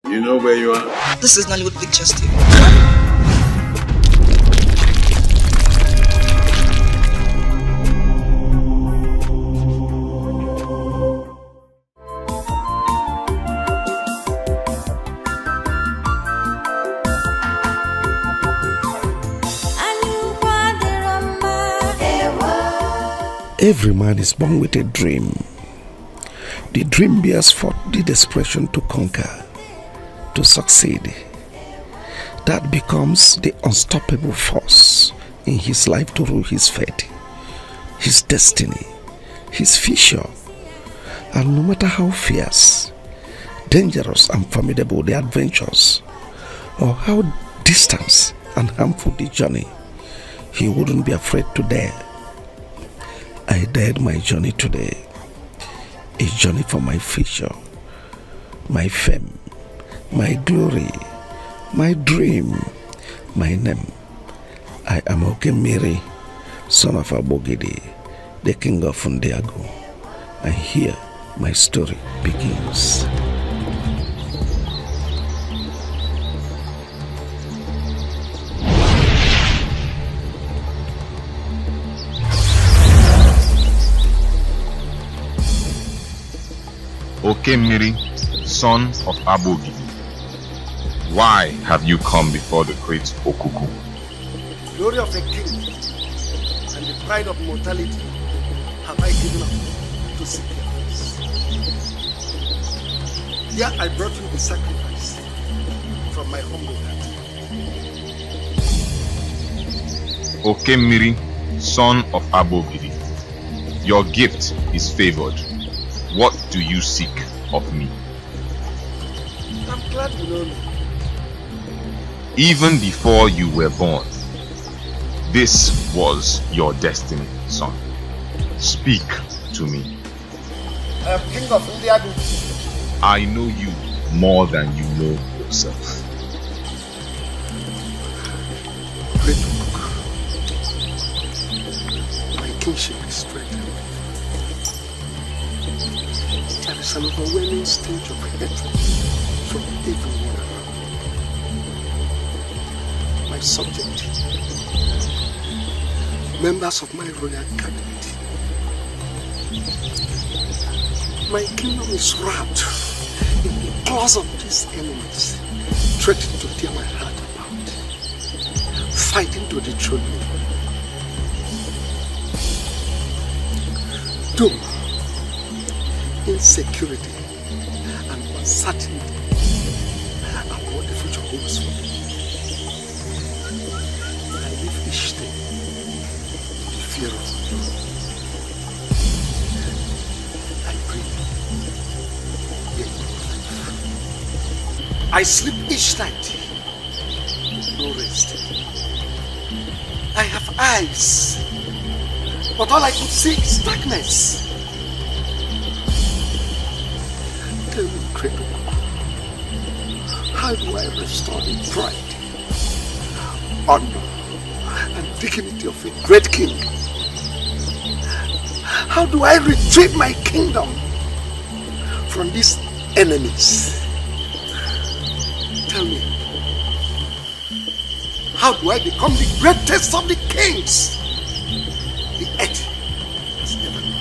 You know where you are? This is Nollywood Pictures TV. Every man is born with a dream. The dream bears forth the desperation to conquer, to succeed. That becomes the unstoppable force in his life to rule his fate, his destiny, his future. And no matter how fierce, dangerous and formidable the adventures, or how distant and harmful the journey, he wouldn't be afraid to dare. I dared my journey today, a journey for my future, my fame, my glory, my dream, my name. I am Okemiri, son of Abogidi, the king of Undiago, and here my story begins. Okemiri, son of Abogidi, why have you come before the great Okuku? Glory of a king and the pride of mortality have I given up to seek your face. Here I brought you the sacrifice from my humble heart. Okemiri, son of Abogidi, your gift is favored. What do you seek of me? I'm glad you know me. Even before you were born, this was your destiny, son. Speak to me. I am king of India. I know you more than you know yourself. Great Okuku, my kingship is strengthened. There is an overwhelming stage of hatred from everyone around. My subject, members of my royal cabinet. My kingdom is wrapped in the claws of these enemies, threatening to tear my heart apart, fighting to dethrone me. Doom, insecurity, and uncertainty about what the future holds for me. I live each day in the fear of the Lord. I breathe, yet no life. I sleep each night with no rest. I have eyes, but all I could see is darkness. Tell me, great Okuku, how do I restore the pride, honor, and dignity of a great king? How do I retrieve my kingdom from these enemies? Tell me, how do I become the greatest of the kings the earth has ever known?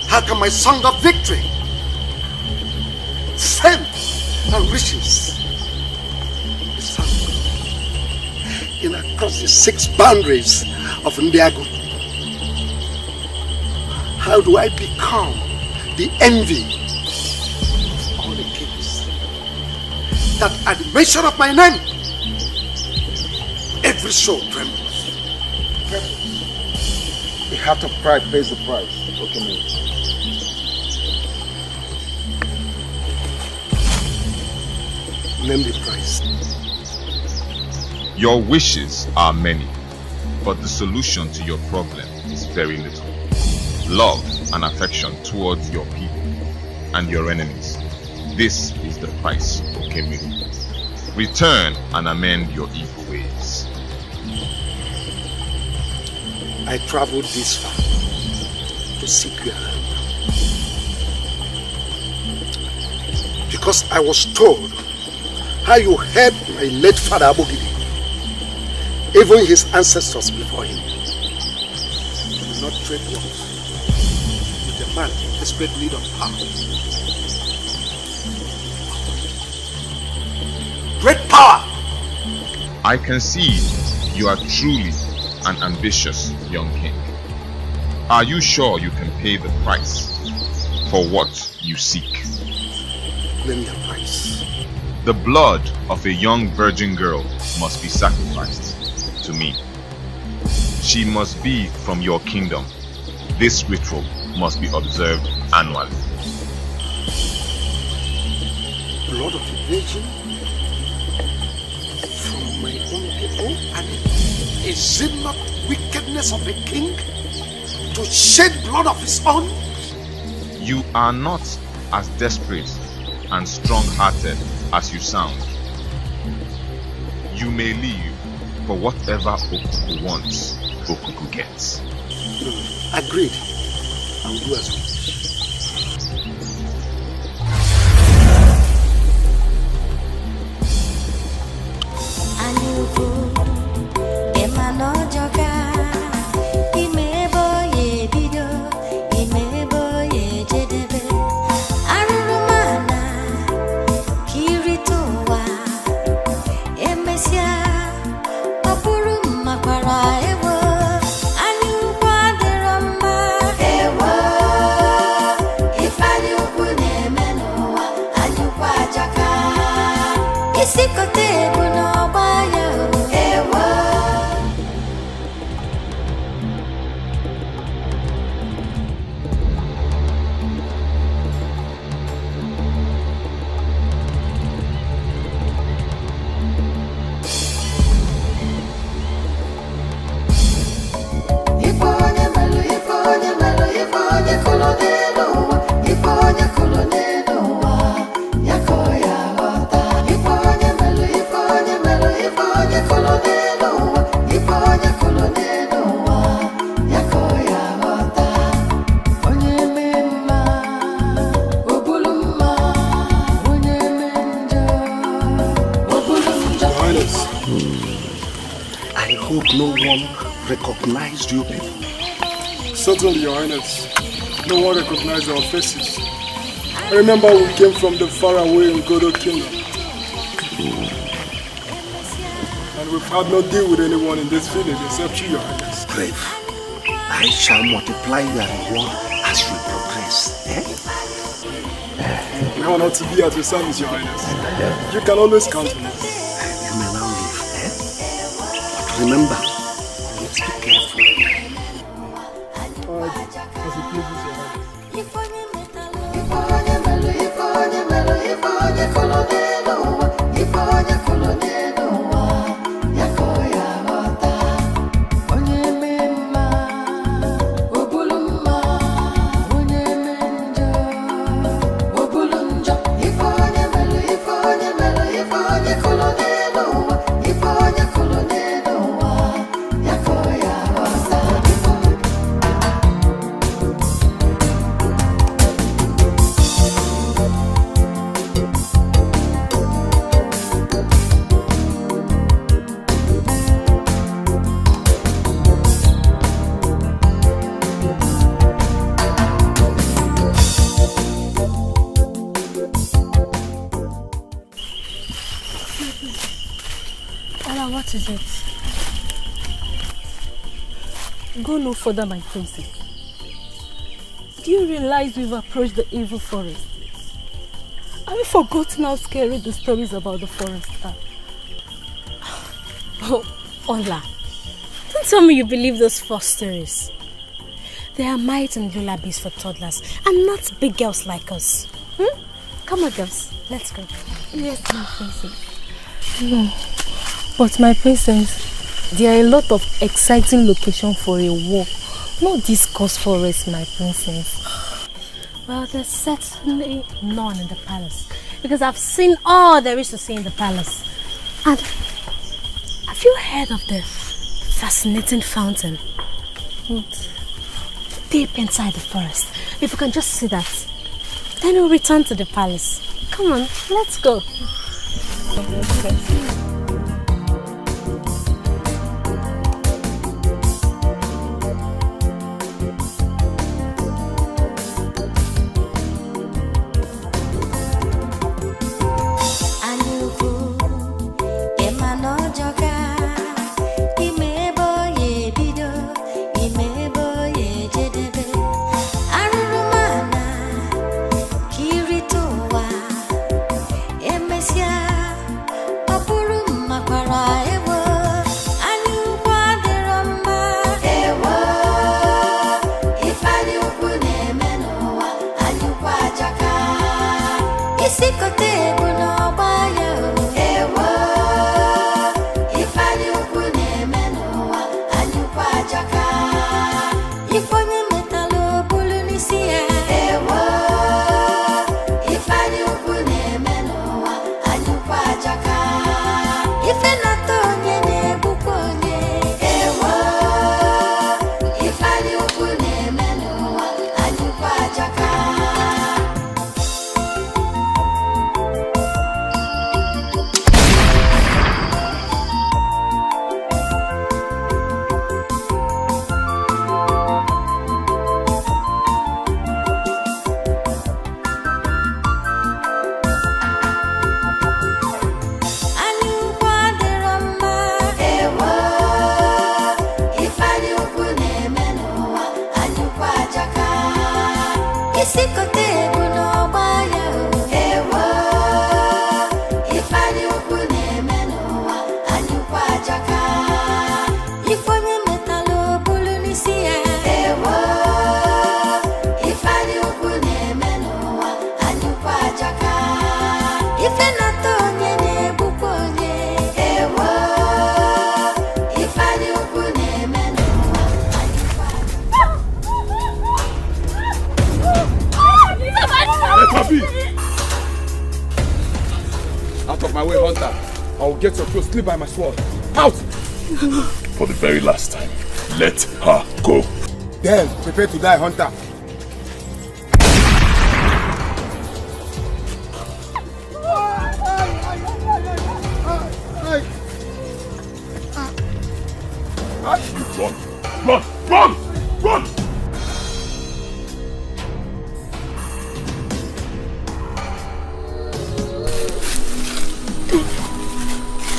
How can my song of victory, fame, and riches be sung in across the 6 boundaries of Ndiago? How do I become the envy of all the kings, that at the mention of my name, every soul trembles? The heart of pride pays the price. Okay, man. Name the price. Your wishes are many, but the solution to your problem is very little. Love and affection towards your people and your enemies. This is the price, Okemiri. Return and amend your evil ways. I traveled this far to seek your help. because I was told how you helped my late father Abogidi, even his ancestors before him. You did not trade words with a man in desperate need of power. Great power! I can see you are truly an ambitious young king. Are you sure you can pay the price for what you seek? Name the price. The blood of a young virgin girl must be sacrificed to me. She must be from your kingdom. This ritual must be observed annually. Blood of a virgin from my own people? And is it not wickedness of a king to shed blood of his own? You are not as desperate and strong-hearted as you sound. You may leave, for whatever Okuku wants, Okuku gets. Agreed. I will do as well. Recognized you people? Certainly, Your Highness. No one recognized our faces. I remember we came from the faraway Ngodo Kingdom. And we've had no deal with anyone in this village except you, Your Highness. Brave. I shall multiply your reward as we progress. We honor to be at your service, Your Highness. You can always count on us. You may now leave. But remember, let's be careful. Alright, as it pleases Your Highness. What is it? Go no further, my princess. Do you realize we've approached the evil forest? Have you forgotten how scary the stories about the forest are? Oh, Ola, don't tell me you believe those false stories. They are might and lullabies for toddlers and not big girls like us. Come on, girls, let's go. Yes, my princess. No. But my princess, there are a lot of exciting locations for a walk. No discuss forest, my princess. Well, there's certainly none in the palace. Because I've seen all there is to see in the palace. And have you heard of the fascinating fountain? Deep inside the forest. If you can just see that, then we'll return to the palace. Come on, let's go. Get your clothes, sleep by my sword. Out! For the very last time, let her go. Then, prepare to die, Hunter. Run! Run! Run! Run!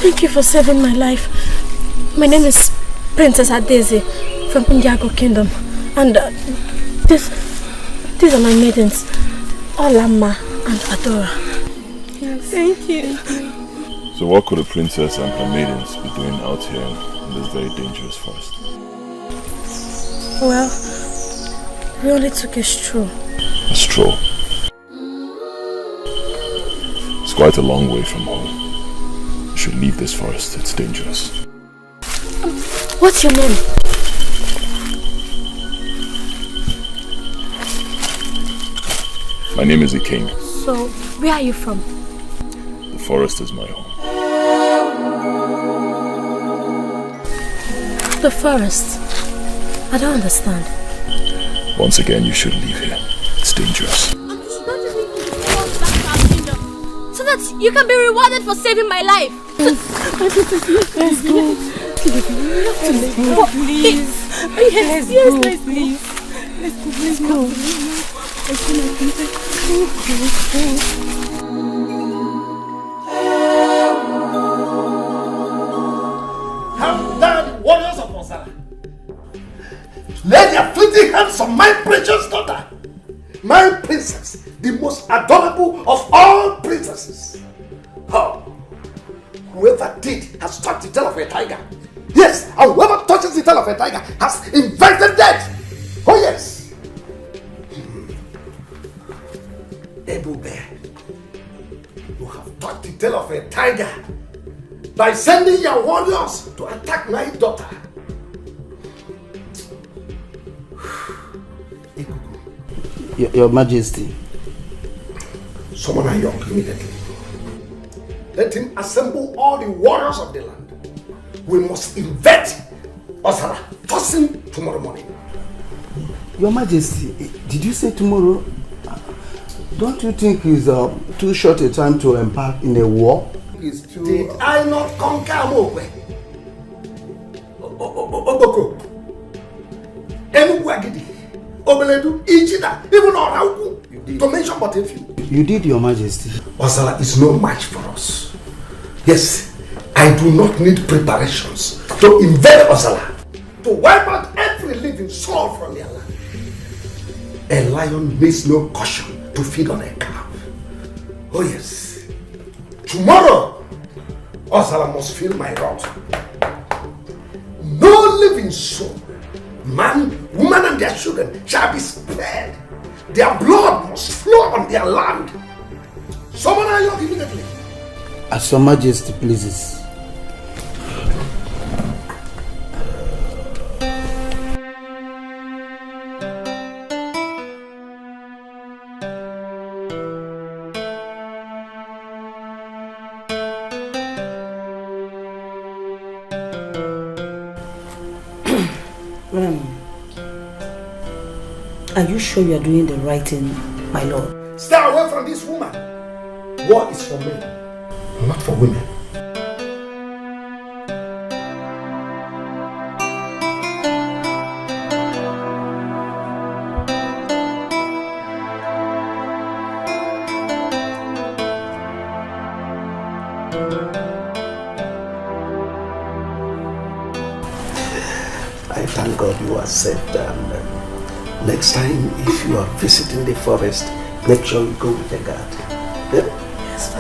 Thank you for saving my life. My name is Princess Adeze from Indiago Kingdom, and these are my maidens, Olama and Adora. Yes. Thank you. So what could a princess and her maidens be doing out here in this very dangerous forest? Well, we only took a stroll. A stroll? It's quite a long way from home. You should leave this forest, it's dangerous. What's your name? My name is the King. So, where are you from? The forest is my home. The forest? I don't understand. Once again, you should leave here. It's dangerous. So that you can be rewarded for saving my life. Let's go. Please. Yes, please. Let's go. Come down, warriors of Onsala. Lay their fleeting hands on my precious daughter, my princess, the most adorable of all princesses. Oh, whoever did has touched the tail of a tiger. Yes, and whoever touches the tail of a tiger has invited death. Oh yes. Able Bear, you have touched the tail of a tiger by sending your warriors to attack my daughter. Your Majesty. Summon Ayok immediately. Let him assemble all the warriors of the land. We must invade Osara first thing tomorrow morning. Your Majesty, did you say tomorrow? Don't you think it's too short a time to embark in a war? Did I not conquer Mokwe? Okuku, Enuguagidi, Obeledu, Ichida, even Orauku, to mention but a few. You did, Your Majesty. Osala is no match for us. Yes, I do not need preparations to invade Osala, to wipe out every living soul from their land. A lion needs no caution to feed on a calf. Oh yes, tomorrow Osala must feel my wrath. No living soul, man, woman and their children shall be spared. Their blood must flow on their land. Summon Ayok immediately. As Your Majesty pleases. Are you sure you are doing the right thing, my lord? Stay away from this woman. War is for men, not for women. I thank God you are safe, and next time if you are visiting the forest, make sure you go with a guard. Yeah? Yes,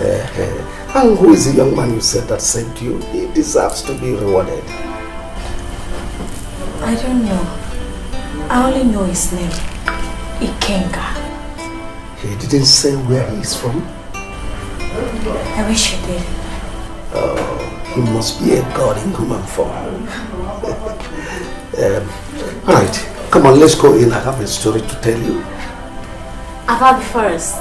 and who is the young man you said that saved you? He deserves to be rewarded. I don't know. I only know his name. Ikenga. He didn't say where he is from? I wish he did. Oh, he must be a god in human form. Alright, come on, let's go in. I have a story to tell you. About the forest.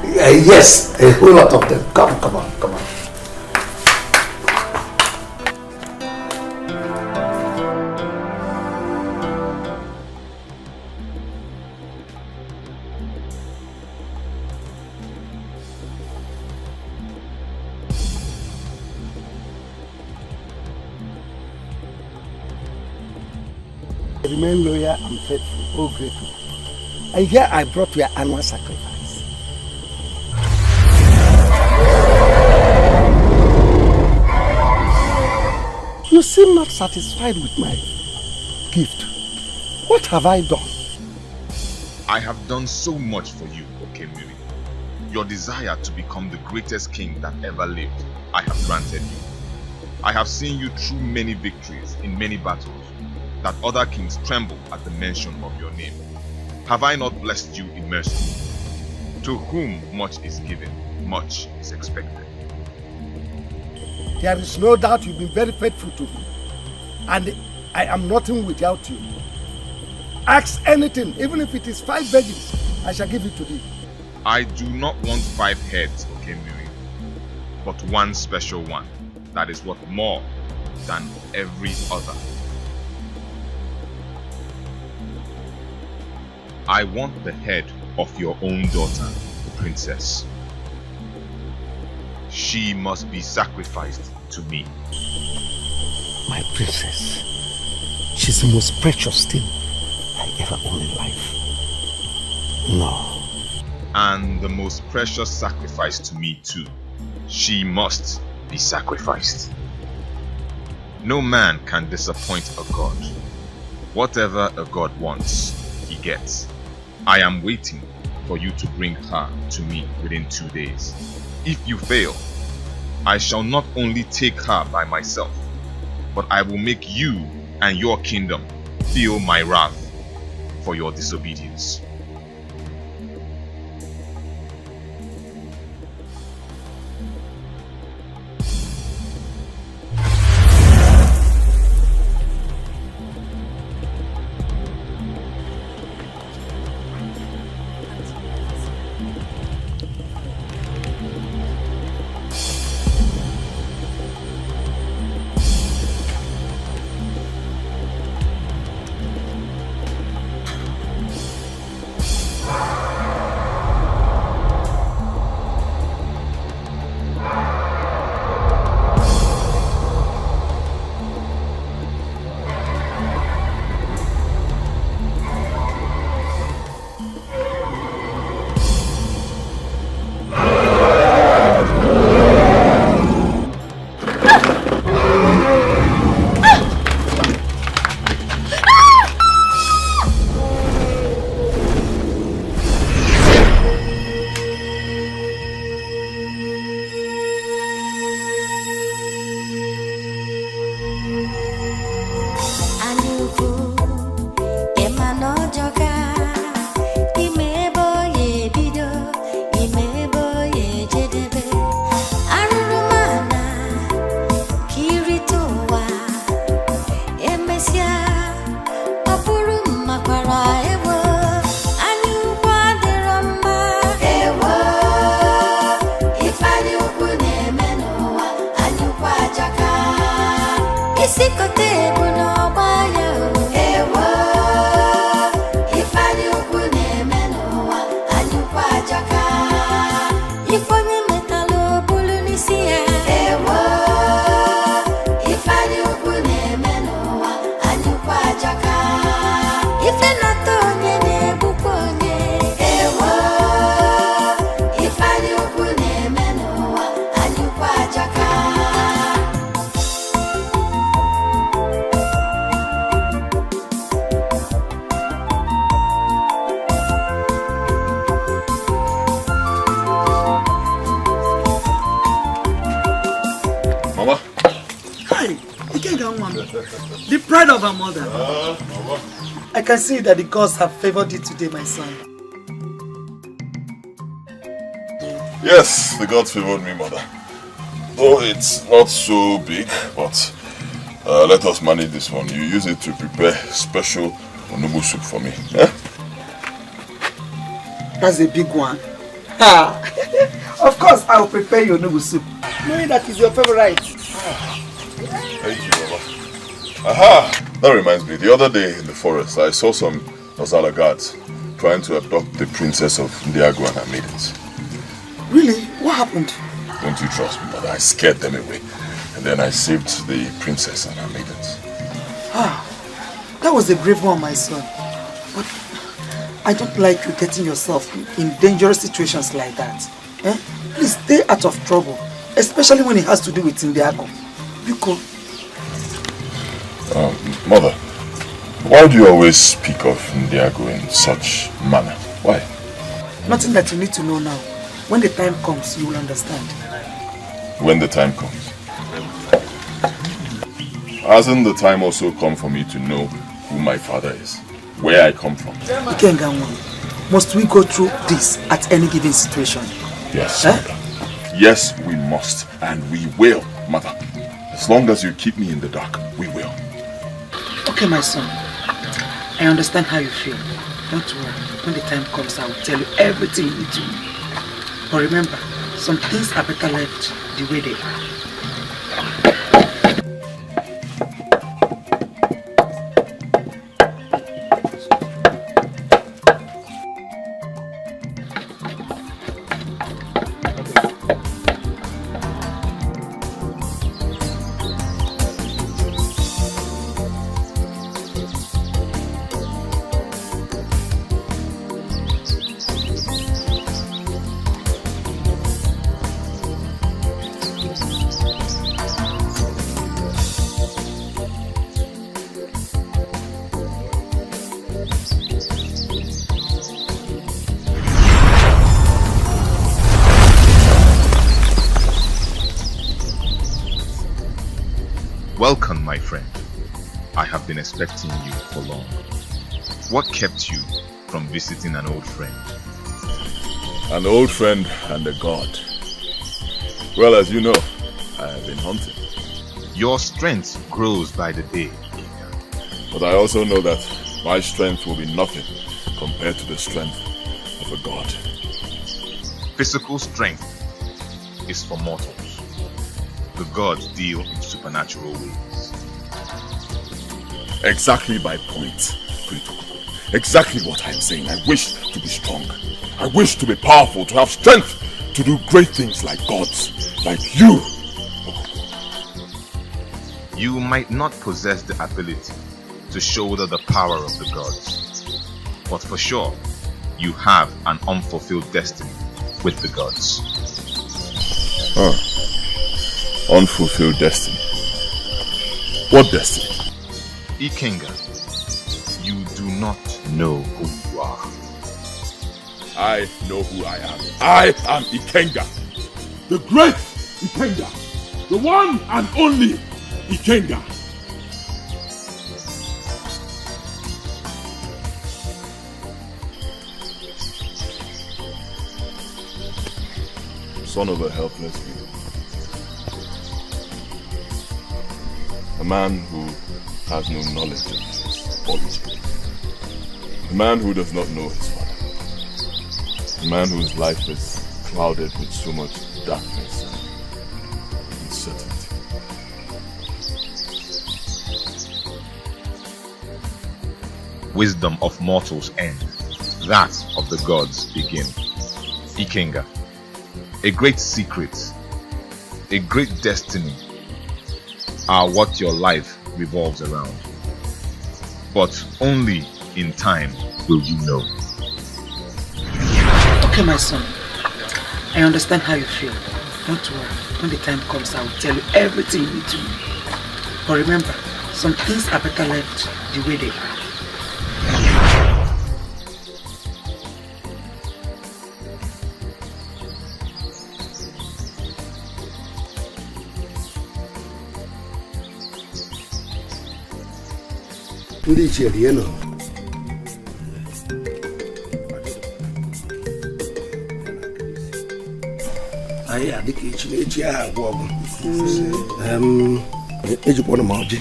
Yes, a whole lot of them. Come on. Remain loyal and faithful, oh great one. And here I brought your annual sacrifice. You seem not satisfied with my gift. What have I done? I have done so much for you, Okemiri. Your desire to become the greatest king that ever lived, I have granted you. I have seen you through many victories in many battles, that other kings tremble at the mention of your name. Have I not blessed you in mercy? To whom much is given, much is expected. There is no doubt you've been very faithful to me, and I am nothing without you. Ask anything, even if it is 5 virgins, I shall give it to thee. I do not want 5 heads, Okemiri, but one special one that is worth more than every other. I want the head of your own daughter, the princess. She must be sacrificed to me. My princess, she's the most precious thing I ever owned in life. No. And the most precious sacrifice to me too. She must be sacrificed. No man can disappoint a god. Whatever a god wants, he gets. I am waiting for you to bring her to me within 2 days. If you fail, I shall not only take her by myself, but I will make you and your kingdom feel my wrath for your disobedience. The pride of our mother. I can see that the gods have favored you today, my son. Yes, the gods favored me, mother. Though it's not so big, but let us manage this one. You use it to prepare special onubu soup for me. Eh? That's a big one. Of course, I will prepare your onubu soup, knowing that it's your favorite. Thank you, Baba. Aha! That reminds me, the other day in the forest, I saw some Ozala guards trying to abduct the princess of Ndiago and her maidens. Really? What happened? Don't you trust me, mother? I scared them away. And then I saved the princess and her maidens. That was a brave one, my son. But I don't like you getting yourself in dangerous situations like that. Eh? Please stay out of trouble, especially when it has to do with Ndiago. Because mother, why do you always speak of Ndiago in such manner? Why? Nothing that you need to know now. When the time comes, you will understand. When the time comes. Hasn't the time also come for me to know who my father is? Where I come from? Ikenganwa, must we go through this at any given situation? Yes, mother. Yes, we must. And we will, mother. As long as you keep me in the dark, we will. Okay, my son. I understand how you feel. Don't worry. When the time comes, I will tell you everything you need to know. But remember, some things are better left the way they are. Welcome, my friend. I have been expecting you for long. What kept you from visiting an old friend? An old friend and a god. Well, as you know, I have been hunting. Your strength grows by the day. But I also know that my strength will be nothing compared to the strength of a god. Physical strength is for mortals. The gods deal in supernatural ways. Exactly my point, exactly what I'm saying. I wish to be strong. I wish to be powerful, to have strength to do great things like gods, like you. You might not possess the ability to shoulder the power of the gods, but for sure, you have an unfulfilled destiny with the gods. Unfulfilled destiny. What destiny? Ikenga, you do not know who you are. I know who I am. I am Ikenga. The great Ikenga. The one and only Ikenga. Son of a helpless people. A man who has no knowledge of his origin. A man who does not know his father. A man whose life is clouded with so much darkness and uncertainty. Wisdom of mortals end, that of the gods begin. Ikenga, a great secret, a great destiny are what your life revolves around. But only in time will you know. Okay, my son. I understand how you feel. Don't worry. When the time comes, I will tell you everything you need to know. But remember, some things are better left the way they are. Ndị ichie rienụ. Anyị adịka echi ahụ agwụ ọgwụ. Ejikwana m ọjị.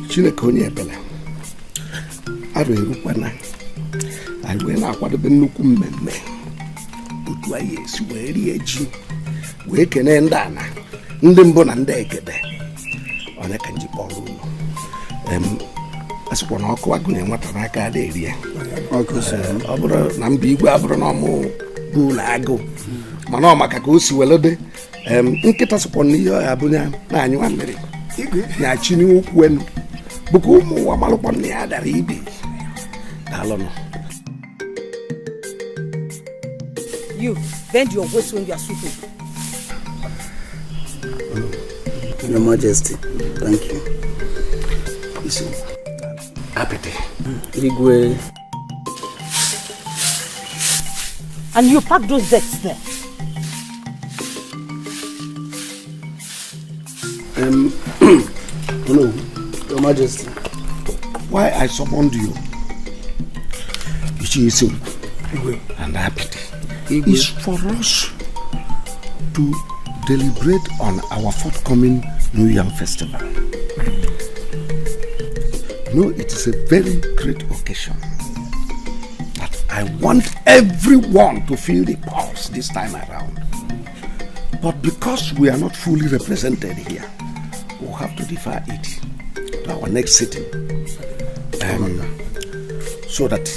Chineke onye ebele. Arụ erukwana. Anyị wee na-akwadobe nnukwu mmemme. Otu anyị esi wee rie ji. Wee kene ndị ana. Ndị mbụ na ndị egede. Onye ka nji kpọrọ unu. Asịkwa na ọkụ agụ na-enweta n'aka ada eri ya. Ọ bụrụ na mba igwe abụrụ na ọmụ bụ na agụ. Mana ọ maka ka o si welede. Nkịta sịkwa na ihe ọya bụ na anyị nwa mmiri. Na-achị n'okwu enu. Bụka ụmụ ụwa malụkwa na ya dara ibi. Daalụnụ. You bend your waist when you are sweeping. Your Majesty, thank you. Listen, Apete. Igwe. And you pack those decks there. No, Your Majesty. Why I summoned you? Ichi and Apete is for us to deliberate on our forthcoming New Yam Festival. No, it is a very great occasion. But I want everyone to feel the pulse this time around. But because we are not fully represented here, we'll have to defer it to our next sitting. So that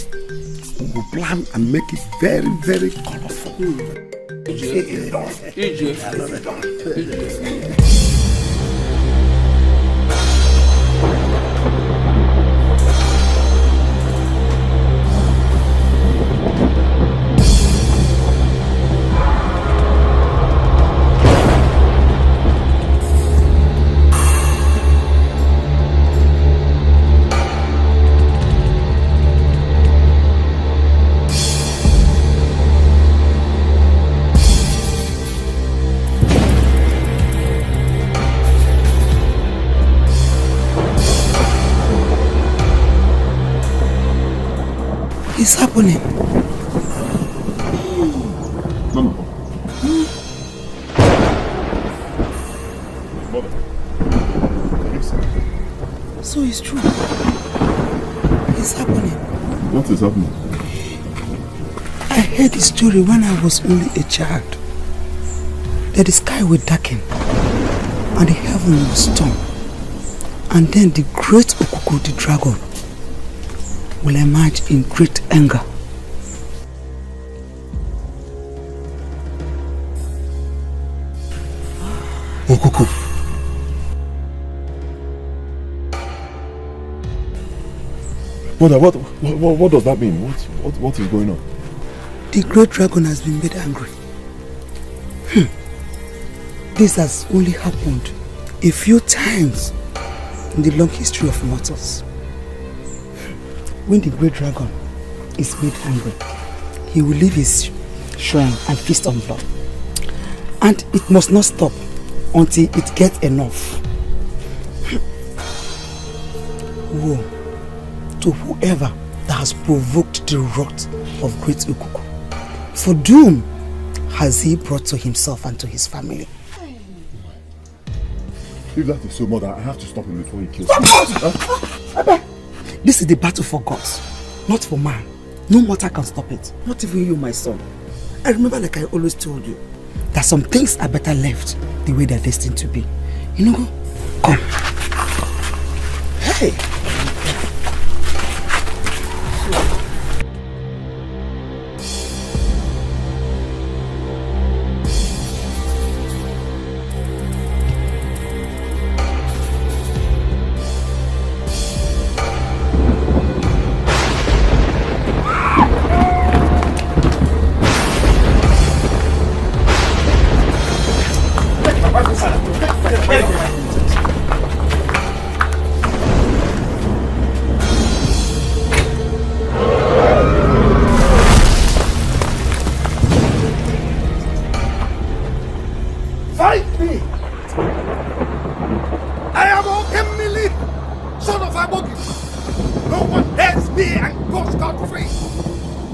we will plan and make it very, very colorful. It's happening. Mama. Mother. So it's true. It's happening. What is happening? I heard the story when I was only a child. That the sky will darken and the heaven will storm. And then the great Okuku, the dragon, will emerge in great anger. Okuku. Mother, what does that mean? What is going on? The great dragon has been made angry. This has only happened a few times in the long history of mortals. When the great dragon is made angry, he will leave his shrine and feast on blood. And it must not stop until it gets enough. Woe to whoever that has provoked the wrath of great Okuku. For doom has he brought to himself and to his family. If that is so, Mother, I have to stop him before he kills me. This is the battle for gods, not for man. No mortal can stop it. Not even you, my son. I remember, like I always told you, that some things are better left the way they're destined to be. You know, come. Hey!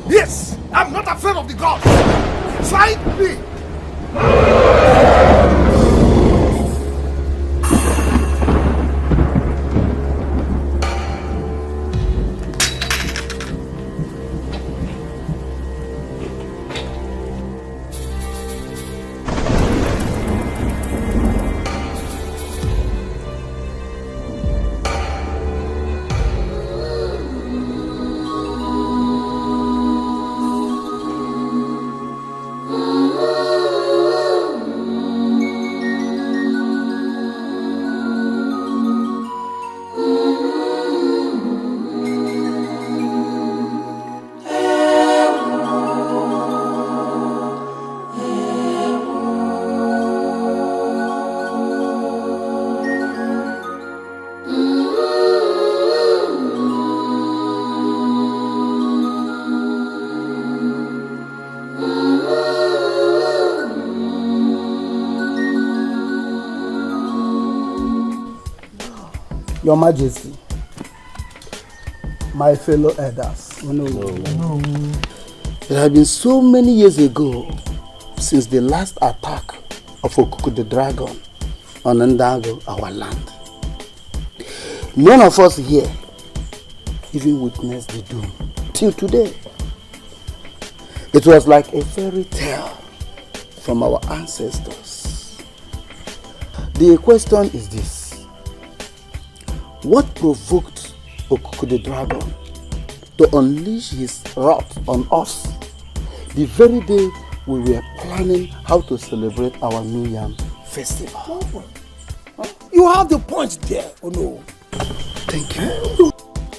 Yes, I'm not afraid of the gods. Fight me. Your Majesty, my fellow elders. No. It has been so many years ago since the last attack of Okuku the dragon on Ndago, our land. None of us here even witnessed the doom till today. It was like a fairy tale from our ancestors. The question is this. What provoked Okuku the dragon to unleash his wrath on us the very day we were planning how to celebrate our New Yam festival? You have the point there, Ono. Thank you.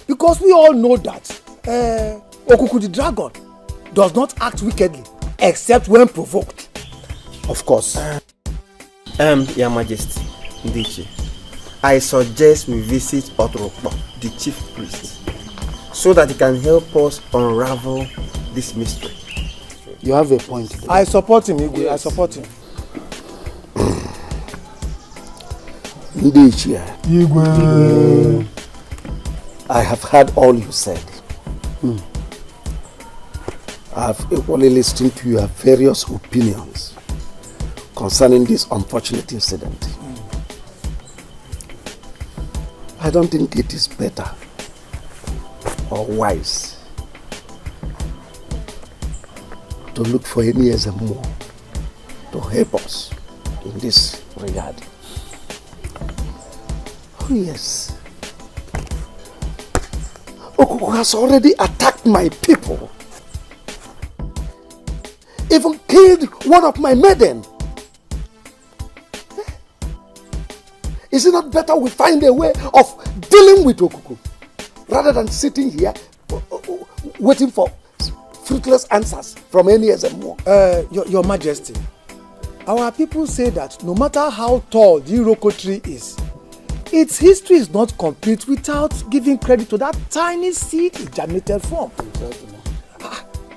Because we all know that Okuku the dragon does not act wickedly except when provoked. Of course. Your Majesty, Dikeh, I suggest we visit Otrokpo, the chief priest, so that he can help us unravel this mystery. You have a point there. I support him, Igwe. Yes. I support him. Igwe. I have heard all you said. I have equally listened to your various opinions concerning this unfortunate incident. I don't think it is better or wise to look for any more to help us in this regard. Oh yes. Okuku has already attacked my people. Even killed one of my maiden. Is it not better we find a way of dealing with Okuku rather than sitting here waiting for fruitless answers from any more? Your Majesty, our people say that no matter how tall the Iroko tree is, its history is not complete without giving credit to that tiny seed it germinated from.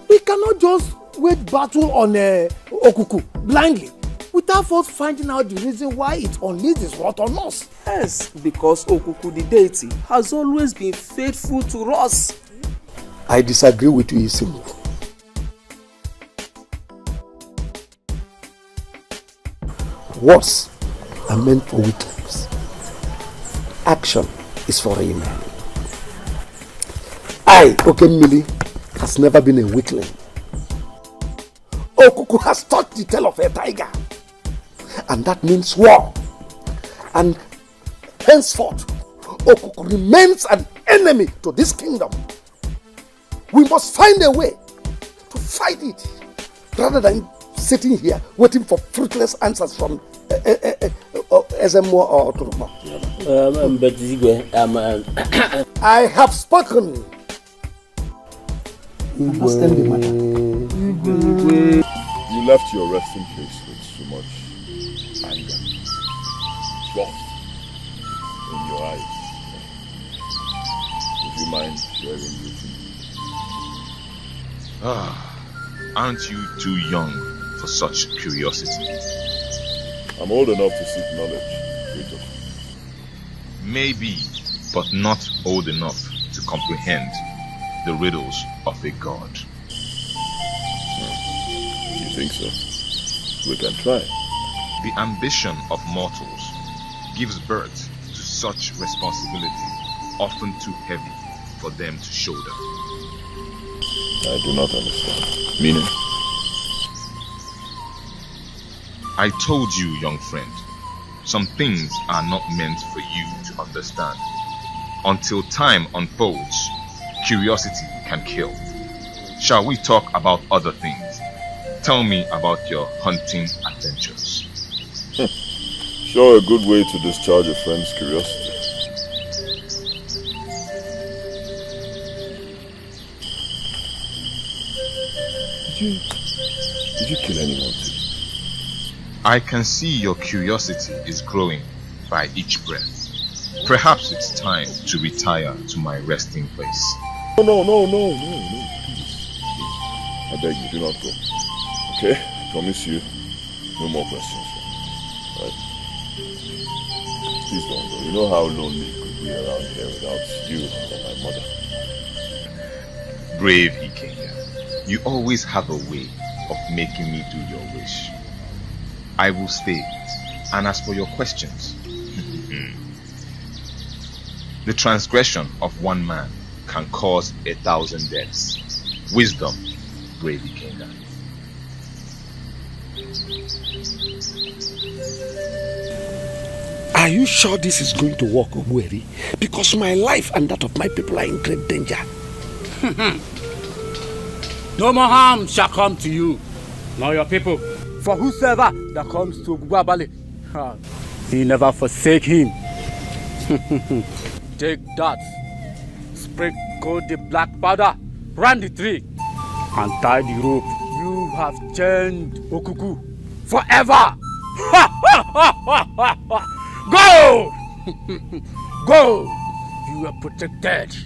We cannot just wage battle on Okuku blindly without first finding out the reason why it unleashed its wrath on us. Yes, because Okuku the deity has always been faithful to us. I disagree with you, Isimu. Words are meant for weaklings. Action is for a man. I, Okemili, has never been a weakling. Okuku has touched the tail of a tiger. And that means war. And henceforth, Okuku remains an enemy to this kingdom. We must find a way to fight it rather than sitting here waiting for fruitless answers from SMO or Turuma. I have spoken. Understand the matter. You left your resting place with so much anger, wrath in your eyes. Would you mind sharing with me? Aren't you too young for such curiosity? I'm old enough to seek knowledge, Rito. Maybe, but not old enough to comprehend. the riddles of a god. You think so? We can try. The ambition of mortals gives birth to such responsibility, often too heavy for them to shoulder. I do not understand. Meaning? I told you, young friend, some things are not meant for you to understand. Until time unfolds, curiosity can kill. Shall we talk about other things? Tell me about your hunting adventures. Sure, a good way to discharge a friend's curiosity. Did you kill anyone too? I can see your curiosity is growing by each breath. Perhaps it's time to retire to my resting place. No, please. I beg you, do not go. Okay? I promise you, no more questions. Right? Please don't go. You know how lonely it could be around here without you or my mother. Brave Ikenya, you always have a way of making me do your wish. I will stay. And as for your questions, the transgression of one man can cause 1,000 deaths. Wisdom, brave Ikenya. Are you sure this is going to work, Obueri? Because my life and that of my people are in great danger. No more harm shall come to you, nor your people. For whosoever that comes to Ogwabale, he never forsake him. Take that, sprinkle the black powder round the tree, and tie the rope. You have chained Okuku forever. Go! Go! You are protected.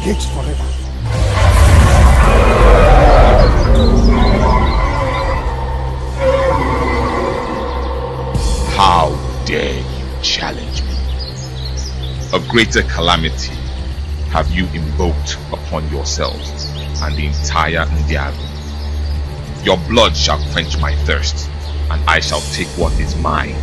Caged forever. How dare you challenge me? A greater calamity have you invoked upon yourself and the entire Ndiago. Your blood shall quench my thirst, and I shall take what is mine.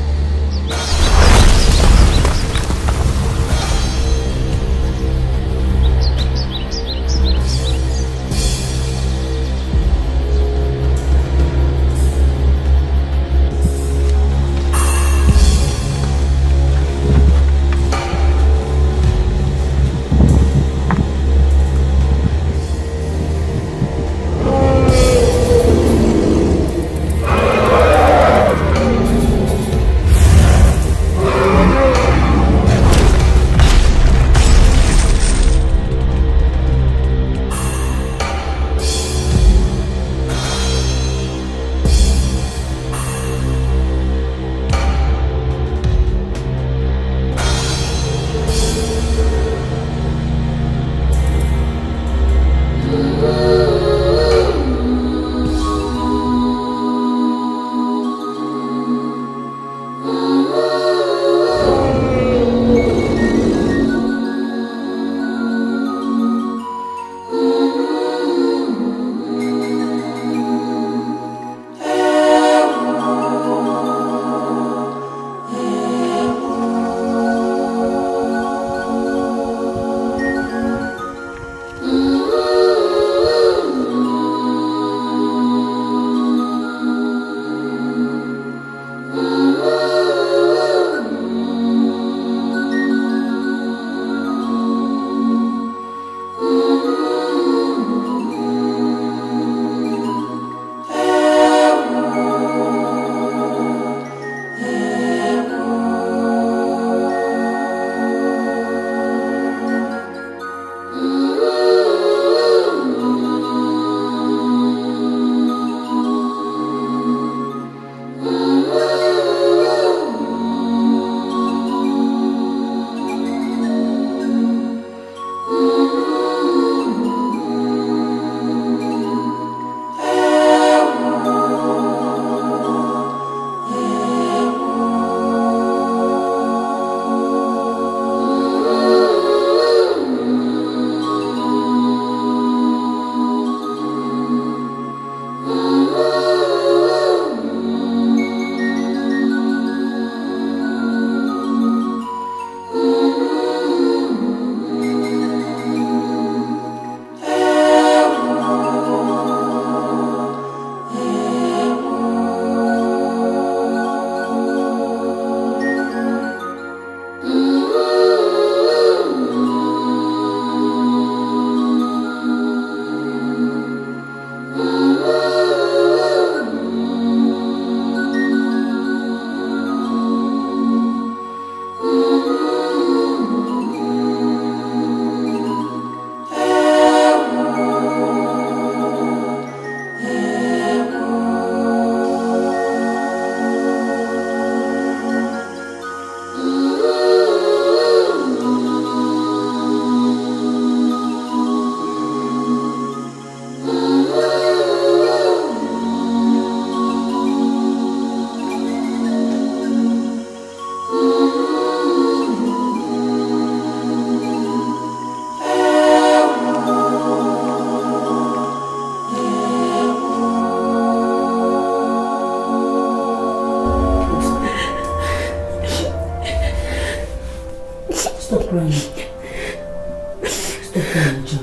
That's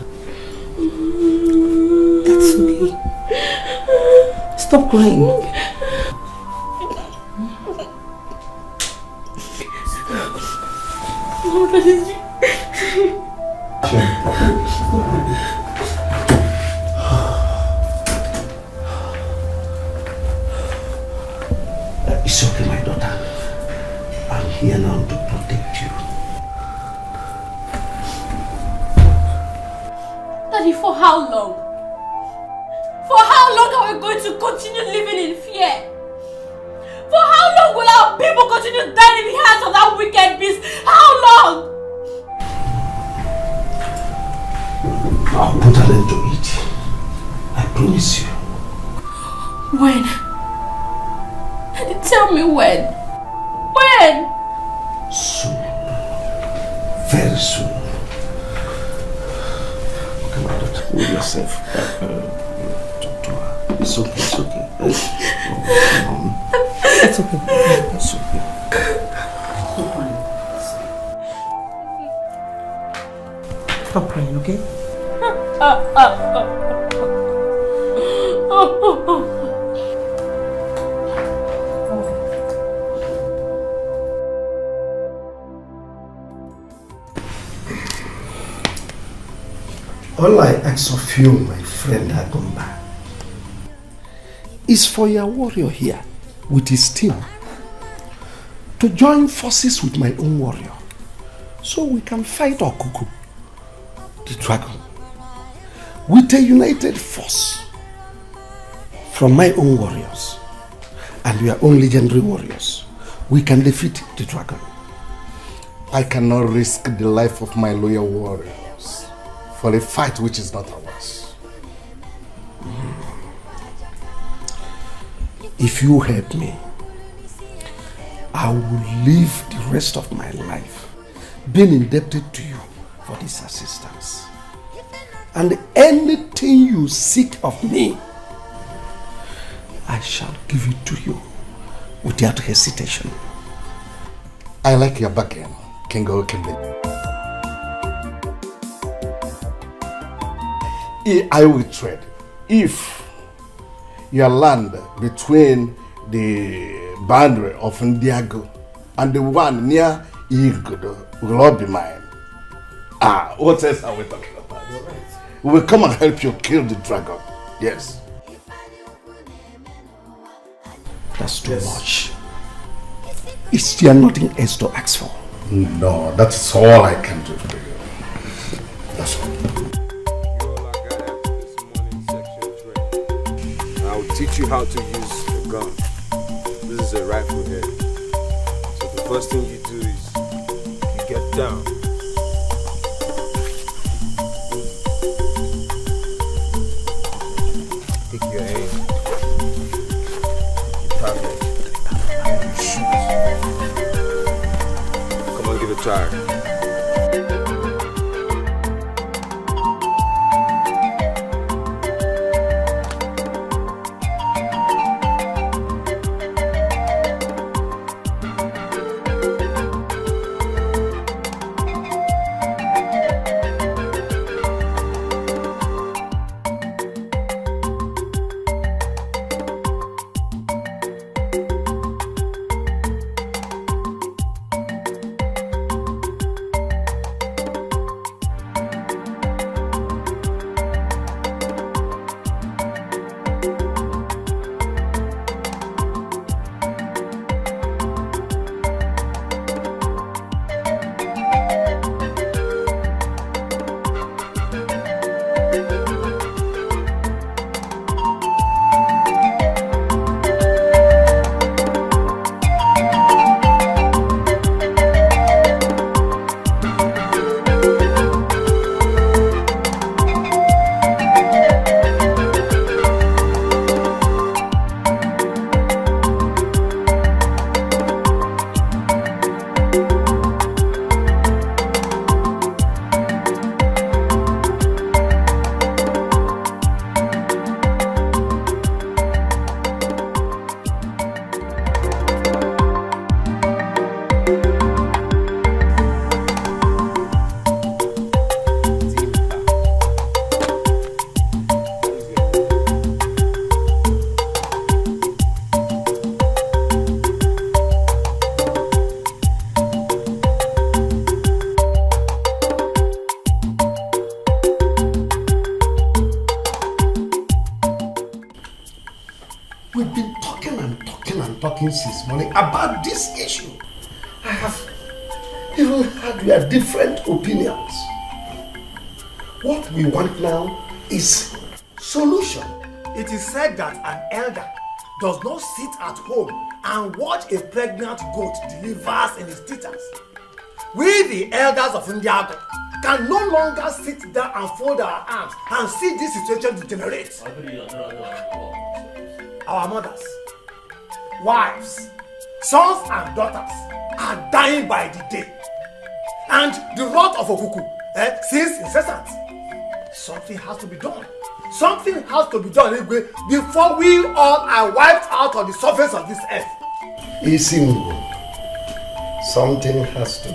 okay. Stop crying. It's okay, my daughter. I'm here now to protect you. Daddy, for how long? For how long are we going to continue living in fear? For how long will our people continue dying in the hands of that wicked beast? How long? I'll put an end to it. I promise you. When? Daddy, tell me when. When? Soon. Very soon. Okay, my daughter, hold yourself. Talk to her. It's okay, it's okay. It's okay. It's okay. Stop crying, okay? All I ask of you, my friend Agumba, is for your warrior here with his team to join forces with my own warrior so we can fight Okuku, the dragon, with a united force from my own warriors and your own legendary warriors. We can defeat the dragon. I cannot risk the life of my loyal warriors for a fight which is not ours. If you help me, I will live the rest of my life being indebted to you for this assistance. And anything you seek of me, I shall give it to you without hesitation. I like your bargain, King Okembe. I will trade if your land between the boundary of Ndiago and the one near Igodo will all be mine. What else are we talking about? You're right. We will come and help you kill the dragon. Yes. That's too much. Is there nothing else to ask for? No, that's all I can do for you. That's all. I'll teach you how to use a gun. This is a rifle here. So the first thing you do is you get down. Take your aim. You target. You shoot. Come on, give it a try. talking since morning about this issue. I have even had your different opinions. What we want now is solution. It is said that an elder does not sit at home and watch a pregnant goat delivers in his teethers. We, the elders of Ndiago, can no longer sit down and fold our arms and see this situation degenerate. Our mothers, wives, sons and daughters are dying by the day. And the wrath of Okuku seems incessant. Something has to be done. Something has to be done before we all are wiped out on the surface of this earth. Something has to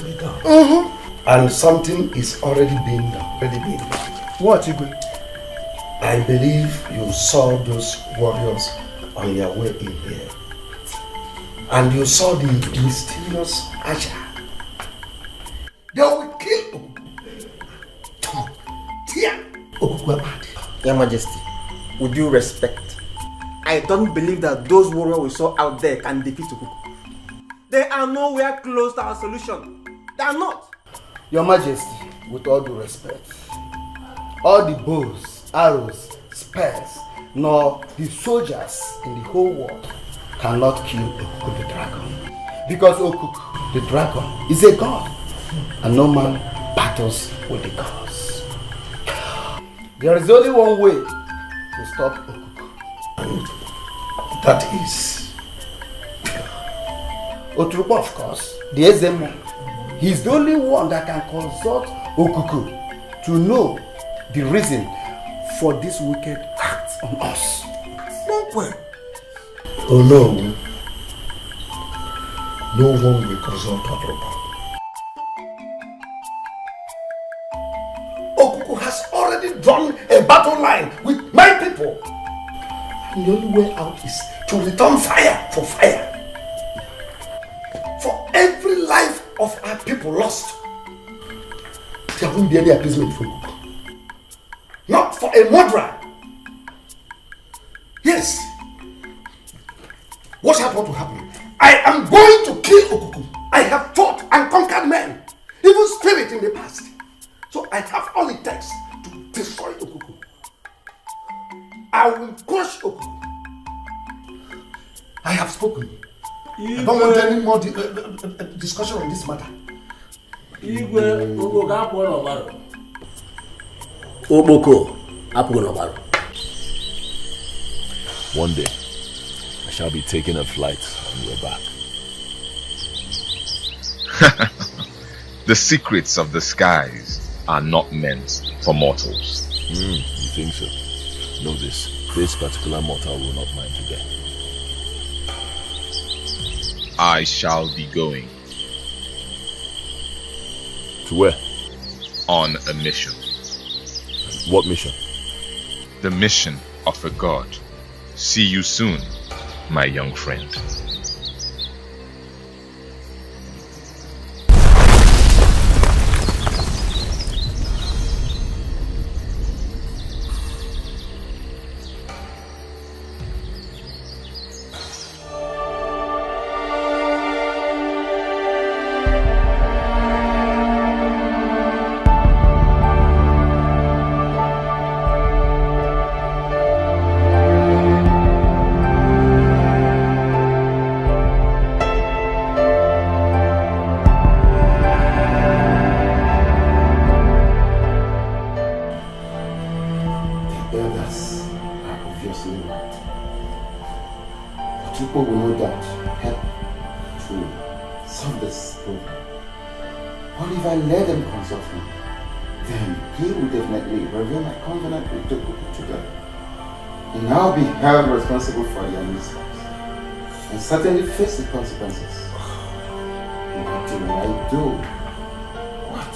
be done. And something is already being done. What, Igwe? I believe you saw those warriors on their way in here. And you saw the mysterious Asha. They will kill Your Majesty, with due respect, I don't believe that those warriors we saw out there can defeat Okuku. They are nowhere close to our solution. They are not. Your Majesty, with all due respect, all the bows, arrows, spears, nor the soldiers in the whole world cannot kill Okuku the dragon. Because Okuku the dragon is a god, and no man battles with the gods. There is only one way to stop Okuku. And that is Oturukpo, of course, the Ezemo. He's the only one that can consult Okuku to know the reason for this wicked act on us. Oh no. No one will consult Oturukpo. Okuku has already drawn a battle line with my people. And the only way out is to return fire for fire. For every life of our people lost, there won't be any appeasement for Okuku. Not for a murderer. Yes. Watch out what will happen. I am going to kill Okuku. I have fought and conquered men, even spirit in the past. So I have all it takes to destroy Okuku. I will crush Okuku. I have spoken. I don't want any more discussion on this matter. One day, I shall be taking a flight on your back. The secrets of the skies are not meant for mortals. You think so? Know this. This particular mortal will not mind today. I shall be going. To where? On a mission. What mission? The mission of a god. See you soon, my young friend. Held responsible for their mistakes and certainly face the consequences. What do I do? What?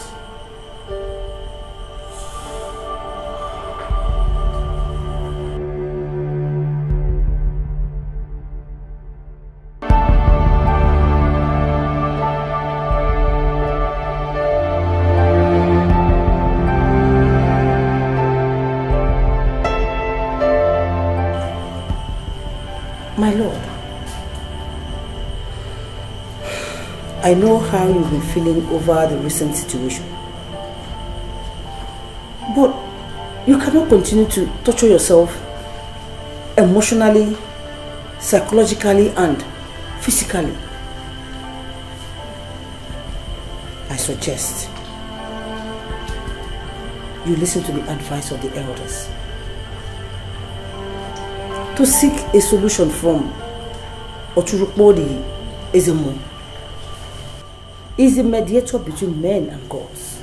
My lord, I know how you've been feeling over the recent situation. But you cannot continue to torture yourself emotionally, psychologically, and physically. I suggest you listen to the advice of the elders to seek a solution from Oturukbodi Ezemo. He is the mediator between men and gods.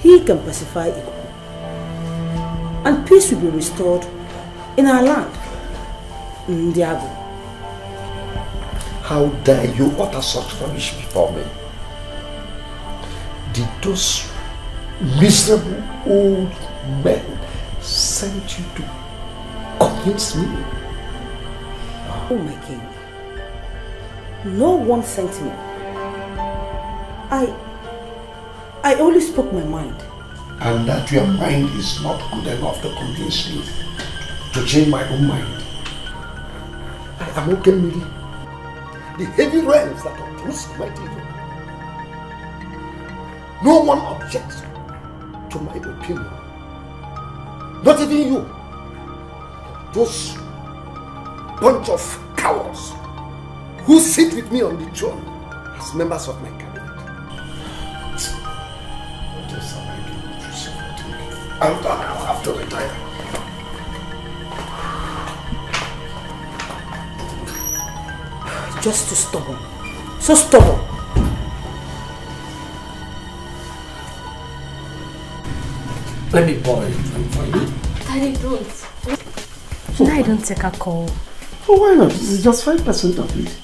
He can pacify Ikuku, and peace will be restored in our land, Ndiago. How dare you utter such rubbish before me? Did those miserable old men send you to convince me? Oh my king, no one sent me. I only spoke my mind. And that your mind is not good enough to convince me to change my own mind. I am okay, Miri. The heavy rains that oppress my evil. No one objects to my opinion. Not even you. Those bunch of cowards who sit with me on the throne as members of my cabinet. What else am I doing with yourself? I'll have to retire. Just too stubborn. So stubborn. Let me pour a drink for you. Daddy, don't. I don't take a call. Oh, why not? It's just 5% of it.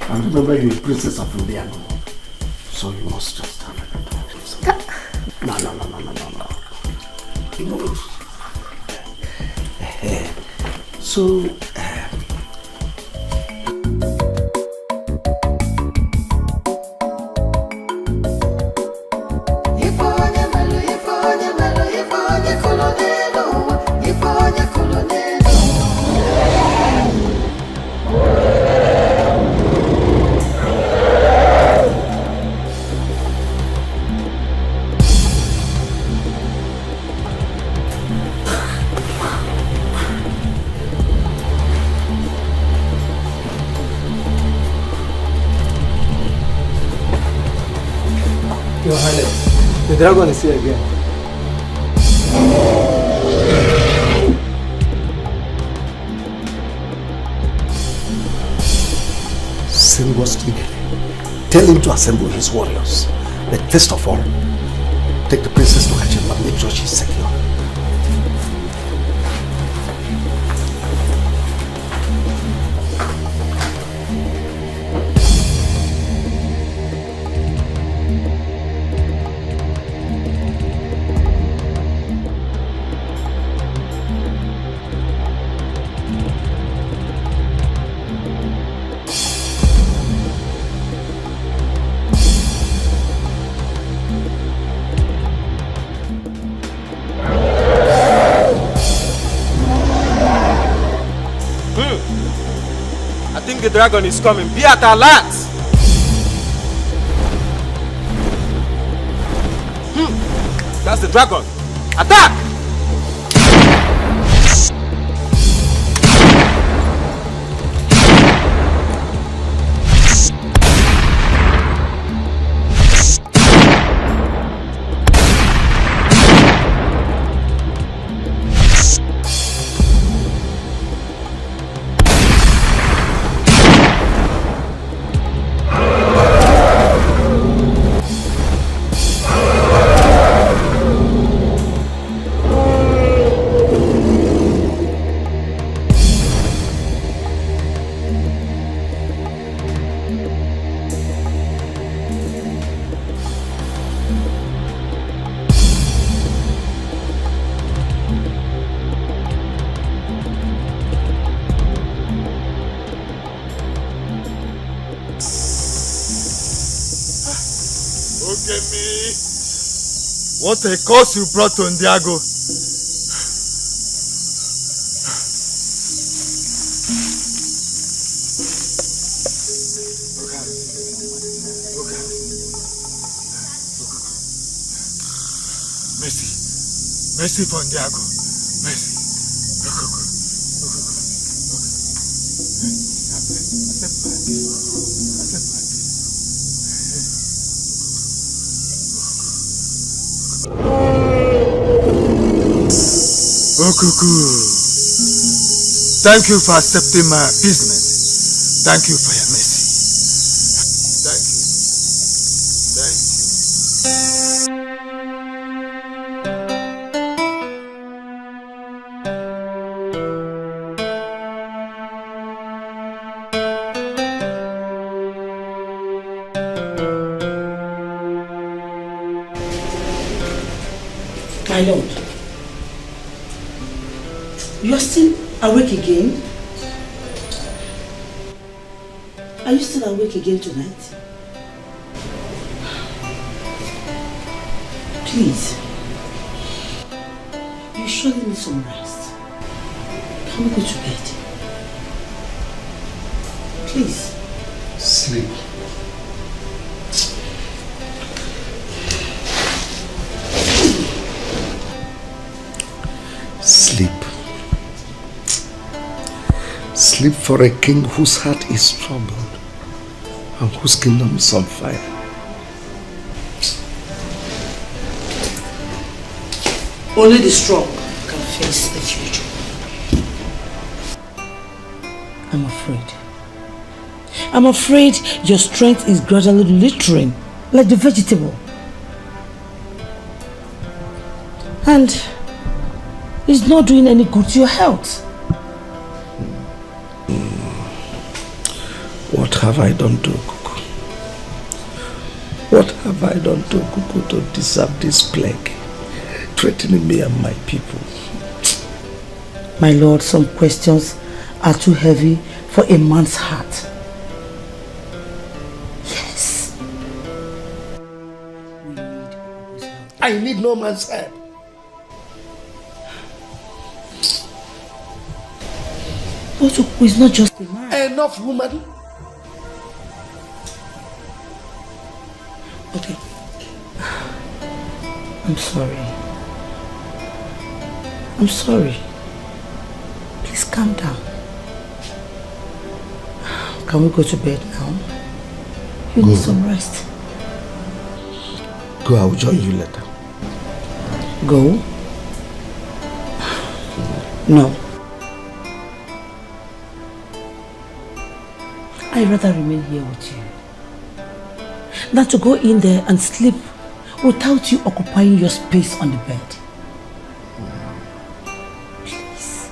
And remember, you're a princess of Indiana. So you must just have it. No. You know. So, Your Highness, the dragon is here again. send us Dikeh. Tell him to assemble his warriors. But first of all, take the princess to her chamber and make sure she's secure. The dragon is coming. Be at alert! That's the dragon. Attack! What a curse you brought to Ndiago. Mercy. Mercy for Ndiago. Mercy. Okuku. Okuku. Thank you for accepting my appeasement. Thank you for your mercy. Thank you. Thank you. My lord, you are still awake again? Are you still awake again tonight? Please, you surely need some rest. Can we go to bed? Please. Sleep. Sleep. Sleep for a king whose heart is troubled and whose kingdom is on fire. Only the strong can face the future. I'm afraid. I'm afraid your strength is gradually littering like the vegetable. And it's not doing any good to your health. What have I done to Okuku? What have I done to Okuku to deserve this plague, threatening me and my people? My lord, some questions are too heavy for a man's heart. Yes. I need no man's help. But Okuku is not just a man. Enough, woman. Okay. I'm sorry. I'm sorry. Please calm down. Can we go to bed now? You need some rest. Go, I'll join you later. Go? No. I'd rather remain here with you than to go in there and sleep without you occupying your space on the bed. Please.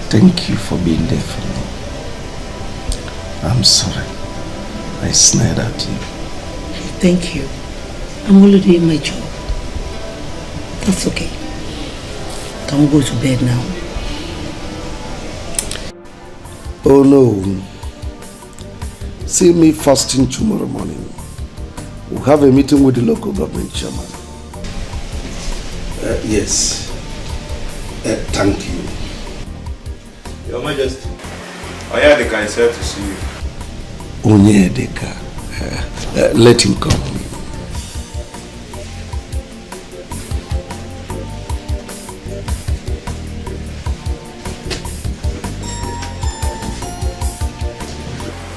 Thank you for being there for me. I'm sorry. I snared at you. Thank you. I'm only doing my job. That's okay. Can we go to bed now? Oh no. See me first thing tomorrow morning. We'll have a meeting with the local government chairman. Yes. Thank you. Your Majesty. Onyedika is here to see you. Onyedika. Let him come.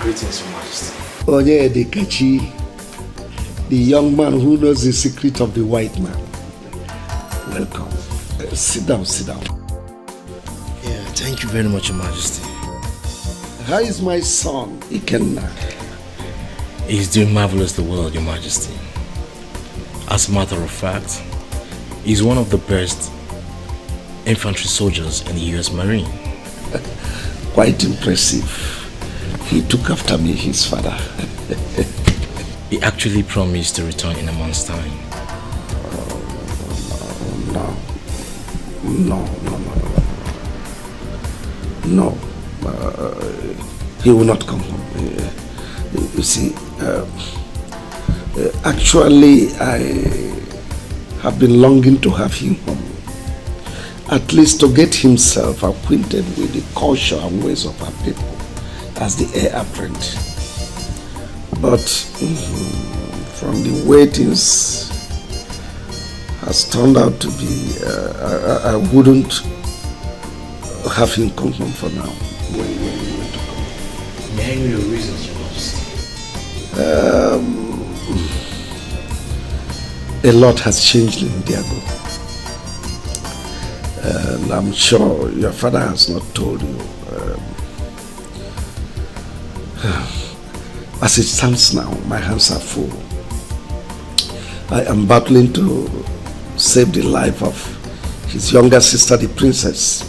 Greetings, Your Majesty. Onyedikachi, the young man who knows the secret of the white man. Welcome. Sit down, sit down. Yeah, thank you very much, Your Majesty. How is my son, Ikenna? He's doing marvelous the world, Your Majesty. As a matter of fact, he's one of the best infantry soldiers in the US Marine. Quite impressive. He took after me, his father. He actually promised to return in a month's time. No. He will not come home. You see, actually, I have been longing to have him home. At least to get himself acquainted with the culture and ways of our people as the heir apparent. But from the way things has turned out to be, I wouldn't have him come home for now. May I know your reasons, Your Majesty? A lot has changed in Diago. And I'm sure your father has not told you. As it stands now, my hands are full. I am battling to save the life of his younger sister, the princess,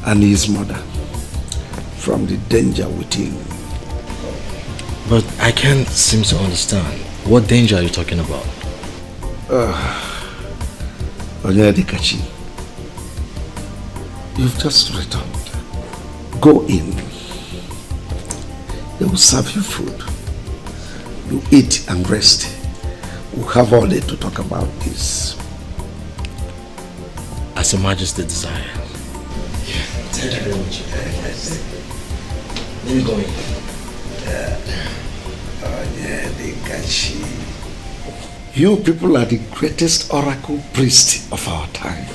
and his mother from the danger within. But I can't seem to understand. What danger are you talking about? Dikeh, you've just returned. Go in. They will serve you food. You eat and rest. We'll have all day to talk about this. As Your Majesty desire. Thank you very much. Let me go in. Dikeh. You people are the greatest oracle priest of our time.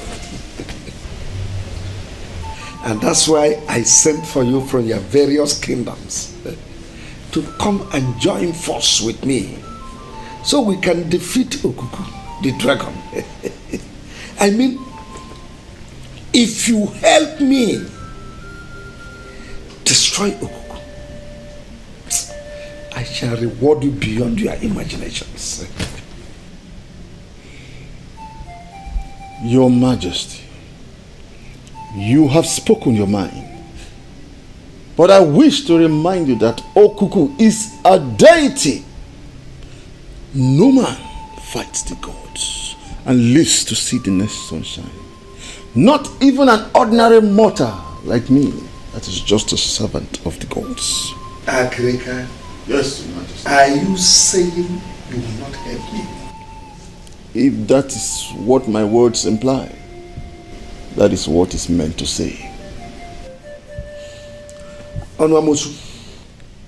And that's why I sent for you from your various kingdoms to come and join force with me so we can defeat Okuku, the dragon. I mean, if you help me destroy Okuku, I shall reward you beyond your imaginations. Your Majesty, you have spoken your mind. But I wish to remind you that Okuku is a deity. No man fights the gods and lives to see the next sunshine. Not even an ordinary mortal like me that is just a servant of the gods. Akrika, yes, Your Majesty. Are you saying you will not help me? If that is what my words imply, that is what is meant to say.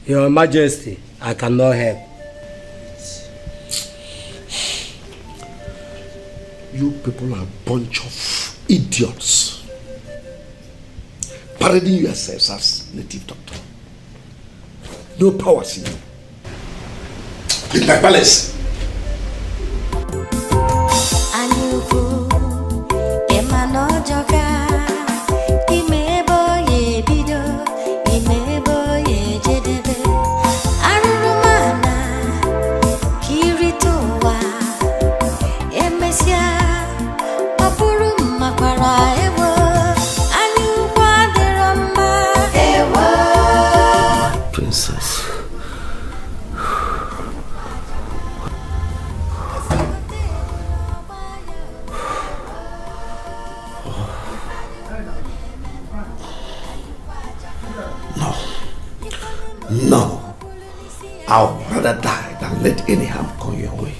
Your Majesty, I cannot help. You people are a bunch of idiots, parading yourselves as native doctor. No powers in you. In my palace. No, I'll rather die than let any harm come your way.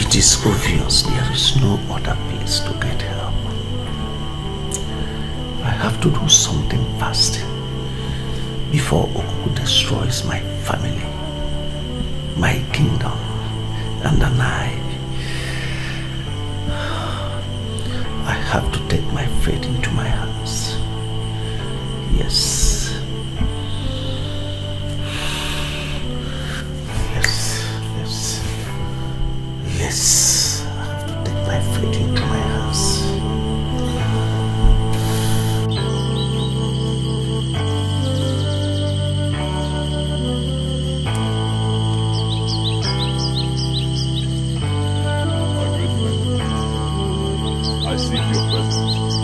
It is obvious there is no other place to get help. I have to do something fast before Okuku destroys my family, my kingdom, and then I have to take my fate into my hands. Yes. Yes, I have to take my fate into my hands. My good friend, I seek your presence.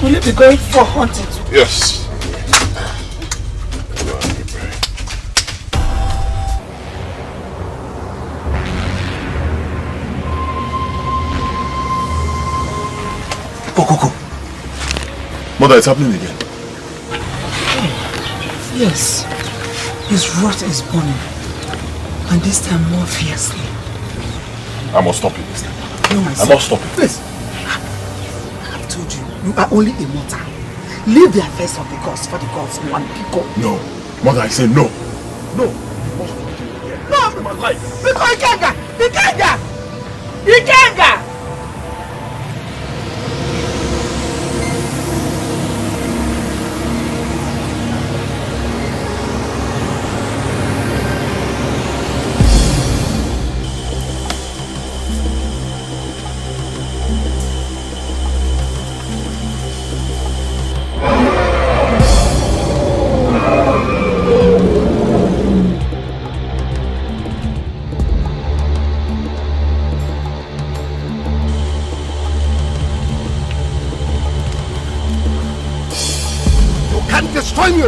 Will you be going for hunting? Yes. Okuku. Mother, it's happening again. Yes. His wrath is burning. And this time more fiercely. I must stop it this time. No, my son. I must stop it. Please. I've told you, you are only a mortal. Leave the affairs of the gods for the gods one people. No. Mother, I say no. No. No! My life. Ikenga! Ikenga! Ikenga! Destroy me!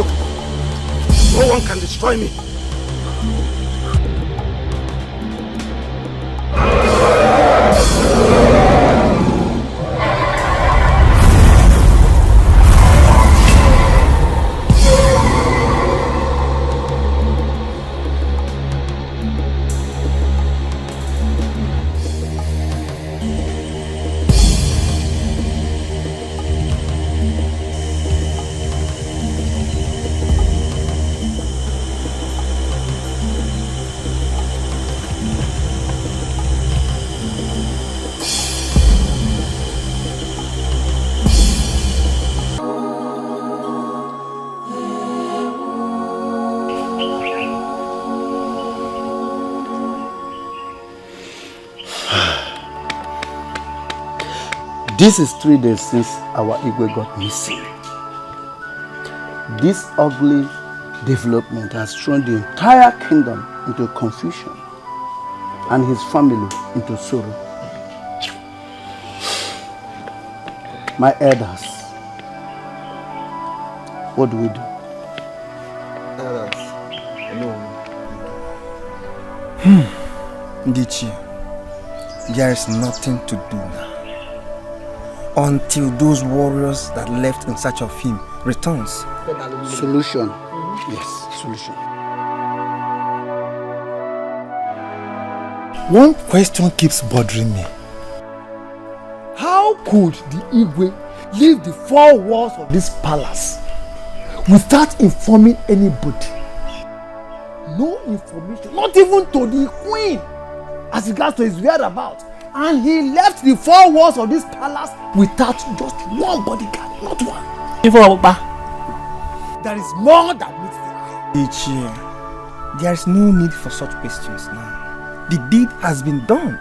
No one can destroy me. This is 3 days since our Igwe got missing. This ugly development has thrown the entire kingdom into confusion and his family into sorrow. My elders, what do we do? Dikeh, there is nothing to do now. Until those warriors that left in search of him returns. Solution. Yes, solution. One question keeps bothering me. How could the Igwe leave the 4 walls of this palace without informing anybody? no information, not even to the queen, as regards to his whereabouts. And he left the four walls of this palace without just one bodyguard, not one. There is more that meets the eye. Dikeh, there is no need for such questions now. The deed has been done.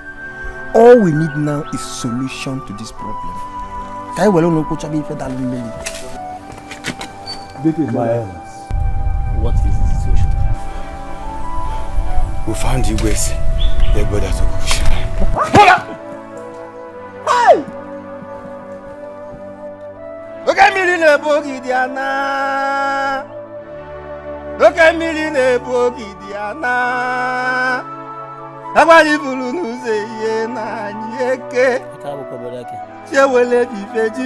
All we need now is solution to this problem. What is the situation? We found you guys. They got us to push. Hey! Look at me in a bogey, Diana. Look at me in a bogey, Diana. I'm a little who say, Yeke. She will let you fetch.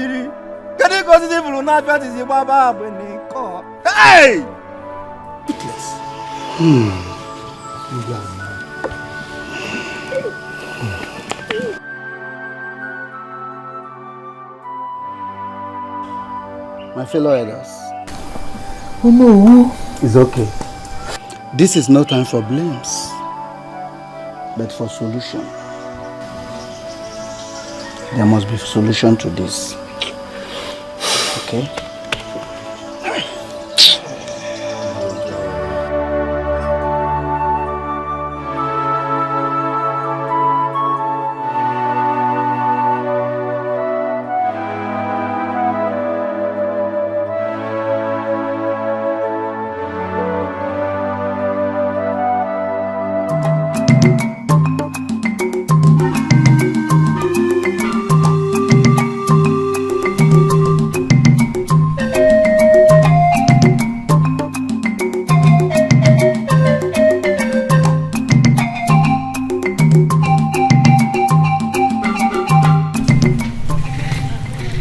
Can you go to the blue night that is your baba when they call? Hey! My fellow elders. Oh no. It's okay. This is no time for blames, but for solution. There must be a solution to this. Okay?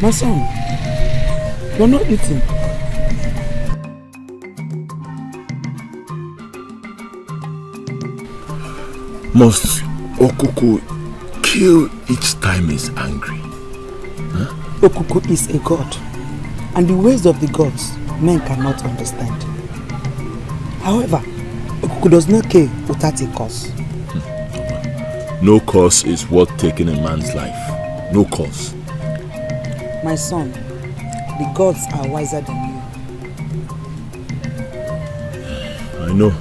My son, you're not eating. Must Okuku kill each time he's angry? Huh? Okuku is a god, and the ways of the gods men cannot understand. However, Okuku does not kill without a cause. No cause is worth taking a man's life. No cause. My son, the gods are wiser than you. I know.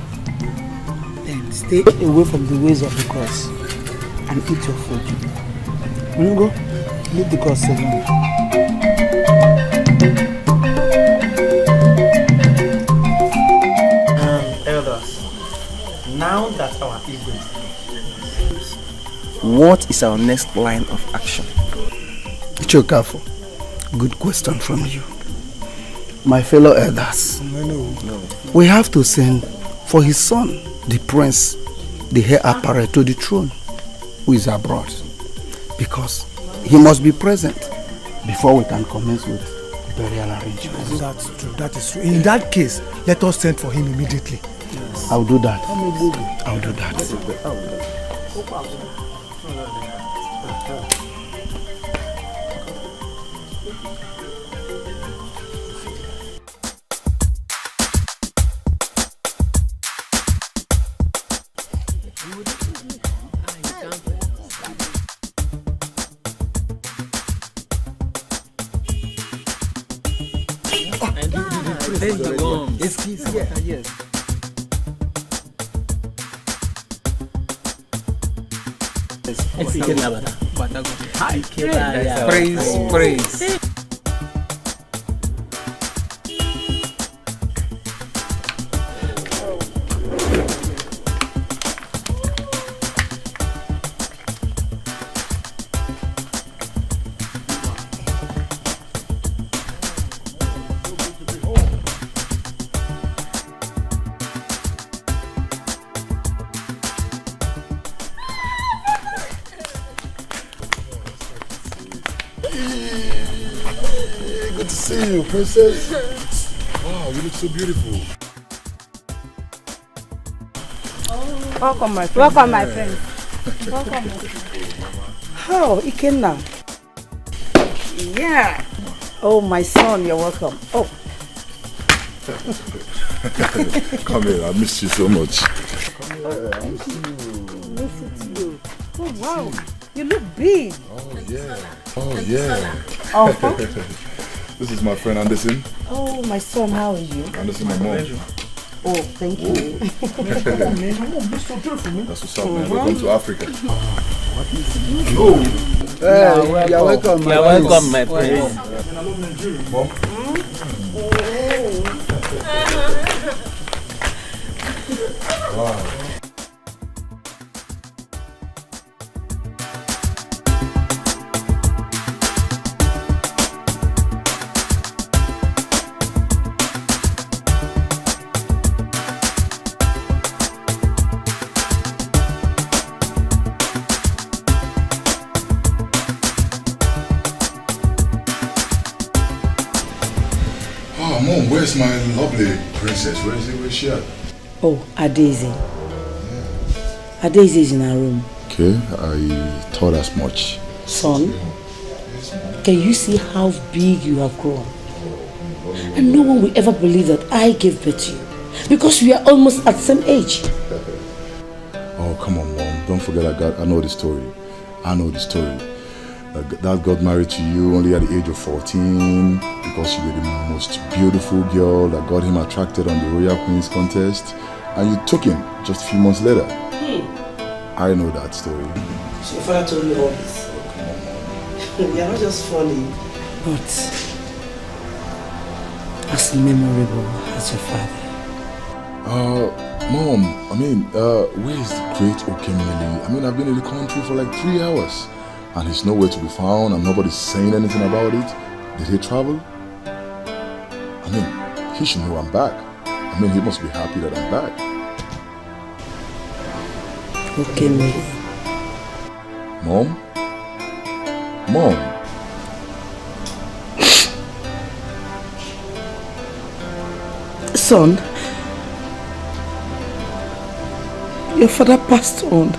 Then stay away from the ways of the gods and eat your food. When you go, leave the gods alone. Elders, now that our ego is clear, what is our next line of action? Chokafo. Good question from you. My fellow elders, we have to send for his son, the prince, the heir apparent to the throne, who is abroad, because he must be present before we can commence with burial arrangements. That's true, that is true. In that case, let us send for him immediately. Yes. I'll do that. I'll do that. Praise. Good to see you, princess. Wow, you look so beautiful. Welcome, my friend. Welcome, my friend. Welcome. How, Ikenna? Yeah. Oh, my son, you're welcome. Oh. Come here, I missed you so much. I miss you too. Oh wow, you look big. Oh yeah. Oh yeah. Oh. This is my friend Anderson. Oh, my son, how are you? Anderson, my mom. Oh, thank you. Come on, man. Come on, be so beautiful, man. That's what's up, man. Welcome to Africa. Hello. Hey, you're welcome, my friend. You're welcome, my friend. Mom. Wow. Oh, Mom, where's my lovely princess? Where's she at? Oh, Adaisy. Adaisy is in her room. Okay, I thought as much. Son, can you see how big you have grown? And no one will ever believe that I gave birth to you. Because we are almost at the same age. Oh, come on, Mom. Don't forget I know the story. I know the story. Dad got married to you only at the age of 14 because you were the most beautiful girl that got him attracted on the Royal Queen's contest, and you took him just a few months later. I know that story. So your father told you all this. You're not just funny, but as memorable as your father. Mom, I mean, where is the great Okemili? I mean, I've been in the country for like 3 hours. And he's nowhere to be found, and nobody's saying anything about it. Did he travel? I mean, he should know I'm back. I mean, he must be happy that I'm back. Okay, Mary. Mom? Mom? Son, your father passed on.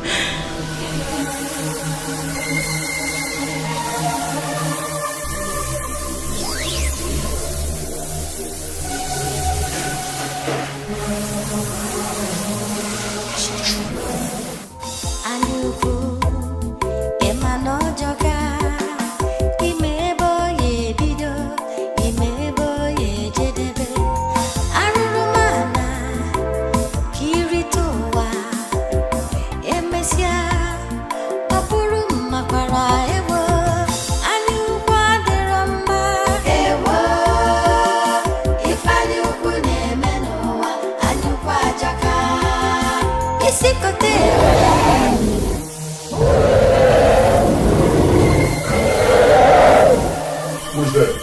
Who's there?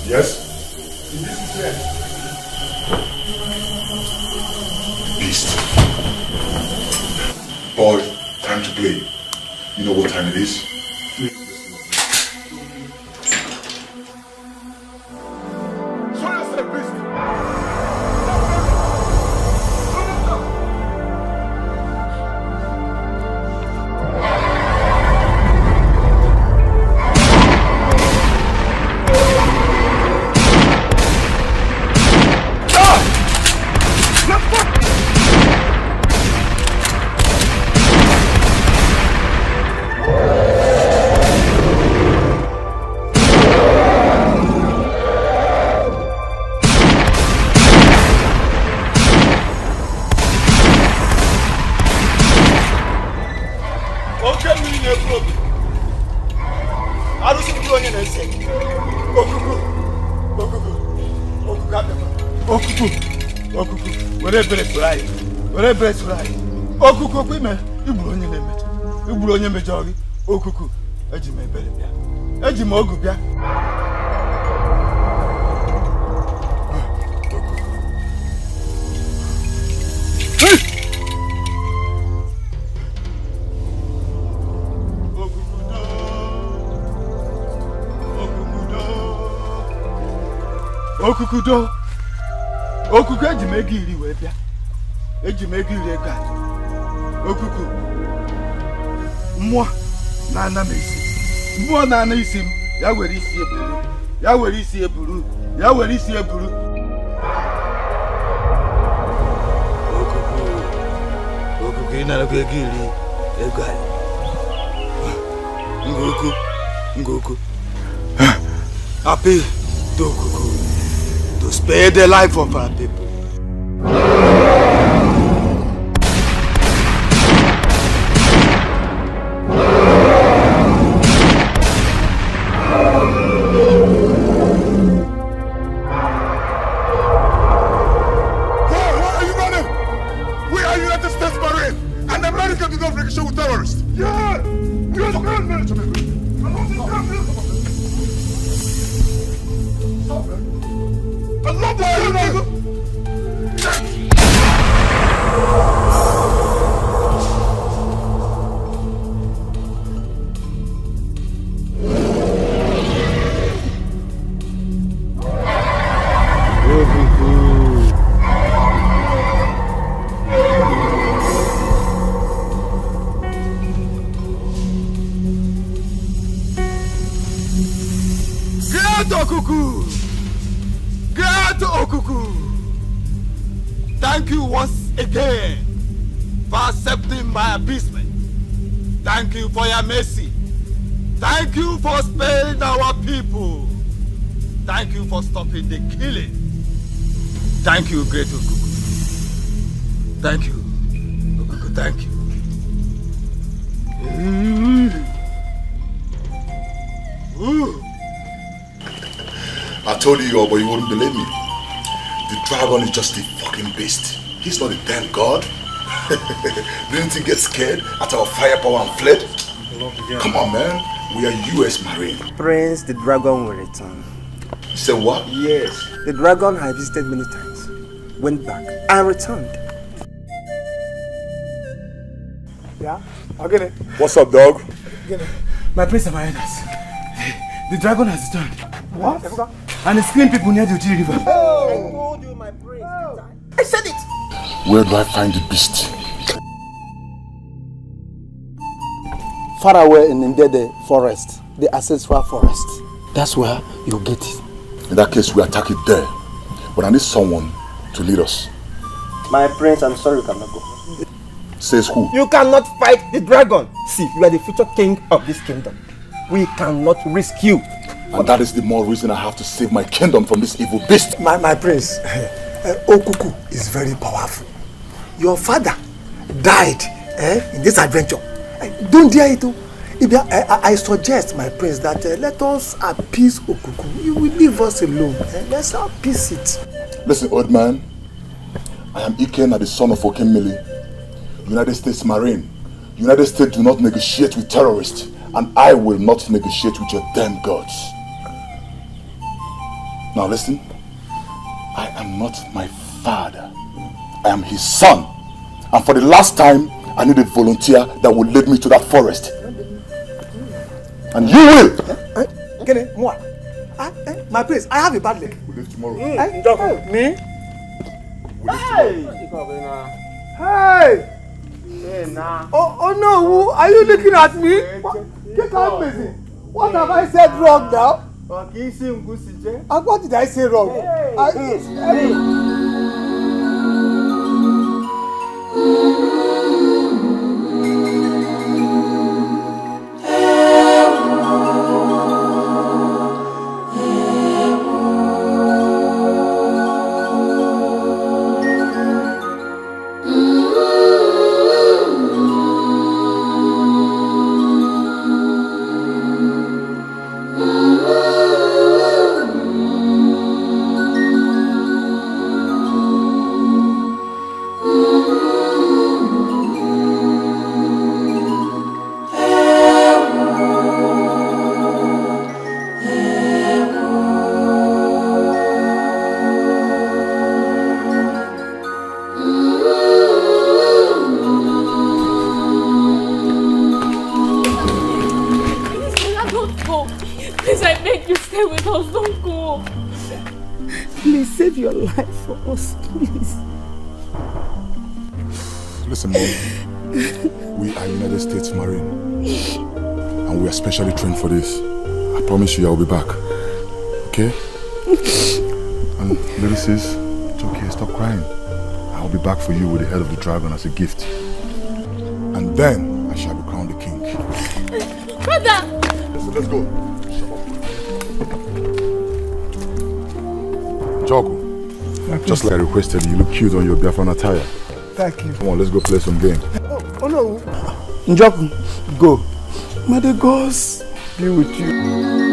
Yes? Beast. Boy, time to play. You know what time it is? Okuku kwime igburu onye na-emecha igburu onye mejọ gị okuku eji m ebere bịa eji m ogu bịa okuku do okuku eji m ego iri wee bịa eji m ego iri ego okuku mmụọ na-ana m isi mmụọ na-ana isi m ya were isi eburu ya were isi eburu ya were isi eburu Happy to Okuku to spare the life of our people. Thank you once again for accepting my appeasement. Thank you for your mercy. Thank you for sparing our people. Thank you for stopping the killing. Thank you, great Okuku. Thank you, Okuku, thank you. I told you all, but you wouldn't believe me. The dragon is just a fucking beast. He's not a damn god. Didn't he get scared at our firepower and fled? Come on, man. We are US Marine. Prince, the dragon will return. You said what? Yes. The dragon I visited many times, went back, and returned. Yeah? Okay. What's up, dog? My prince and my highness. The dragon has returned. What? And it's killing people near the Uti River. Oh. I told you, my prince. I said it. Where do I find the beast? Far away in Ndede forest, the ancestral forest. That's where you get it. In that case, we attack it there. But I need someone to lead us. My prince, I'm sorry you cannot go. Says who? You cannot fight the dragon. See, you are the future king of this kingdom. We cannot risk you. And that is the more reason I have to save my kingdom from this evil beast. My prince, Okuku is very powerful. Your father died in this adventure. Don't dare it. I suggest, my prince, that let us appease Okuku. You will leave us alone. Let's appease it. Listen, old man. I am Ikenna, the son of Okemili, United States Marine. United States do not negotiate with terrorists, and I will not negotiate with your damn gods. Now listen, I am not my father. I am his son. And for the last time, I need a volunteer that will lead me to that forest. And you will! My prince, I have a bad leg. We'll leave tomorrow. Me? Hey! Oh no, are you looking at me? Get out, busy. What have I said wrong now? And what did I say wrong? Save your life for us, please. Listen, Mom. We are United States Marine. And we are specially trained for this. I promise you I will be back. Okay? And little sis, it's okay, stop crying. I'll be back for you with the head of the dragon as a gift. And then I shall be crowned the king. Brother! Let's go. Jogo, just like I requested, you look cute on your Biafran attire. Thank you. Come on, let's go play some game. Oh no. Njoku, go. May the gods be with you.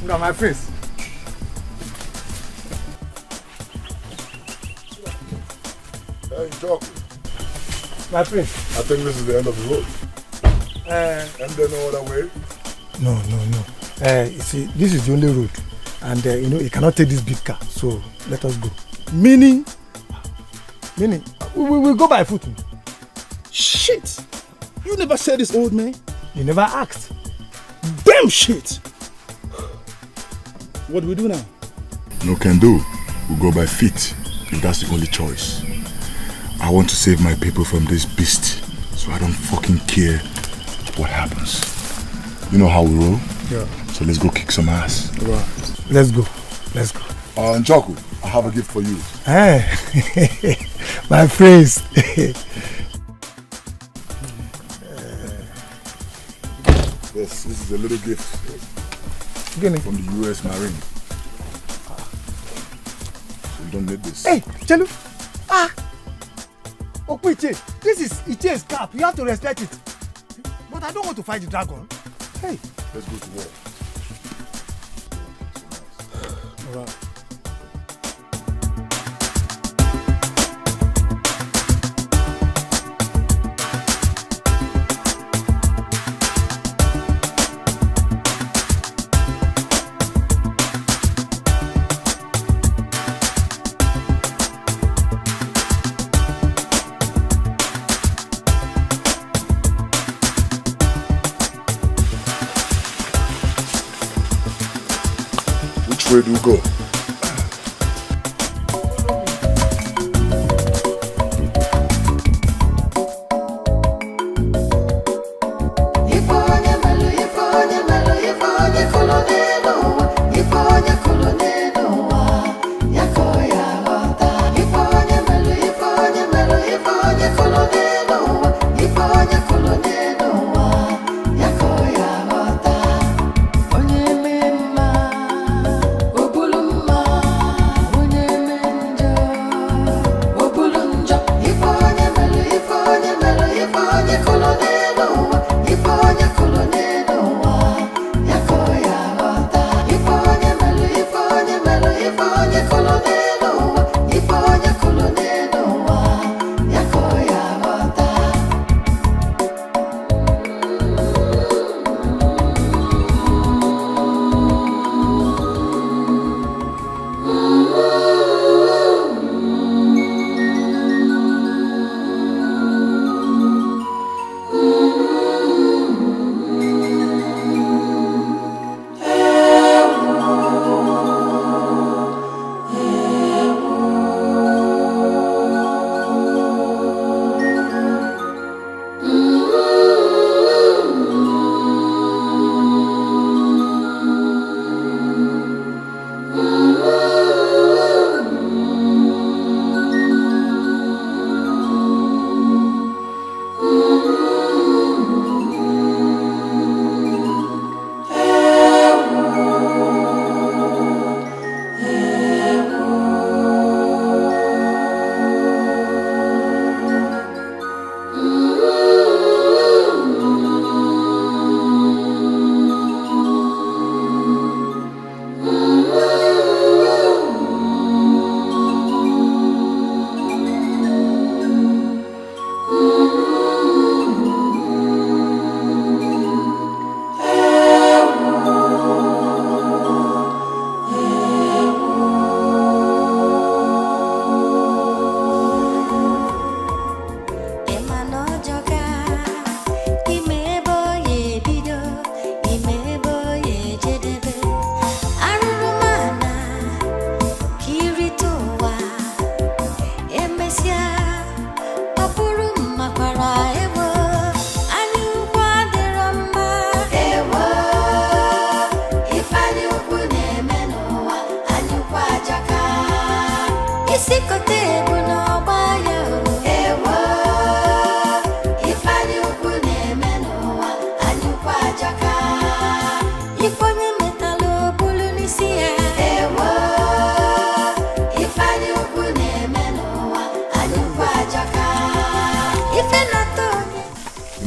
Look at my face. Hey, Jock. My prince. I think this is the end of the road. And there no other way? No. You see, this is the only road. And you know, you cannot take this big car. So let us go. Meaning, we'll go by foot. Shit! You never said this, old man. You never asked. Damn shit! What do we do now? No can do. We'll go by feet, if that's the only choice. I want to save my people from this beast, so I don't fucking care what happens. You know how we roll? Yeah. So let's go kick some ass. Right. Let's go. Njoku, I have a gift for you. Hey, my friends. This is a little gift from the US Marine. So you don't need this. Hey, Chelu. Okwiche, this is Iche's cap. You have to respect it. But I don't want to fight the dragon. Hey. Let's go to war. All right. Where do you go? Obulum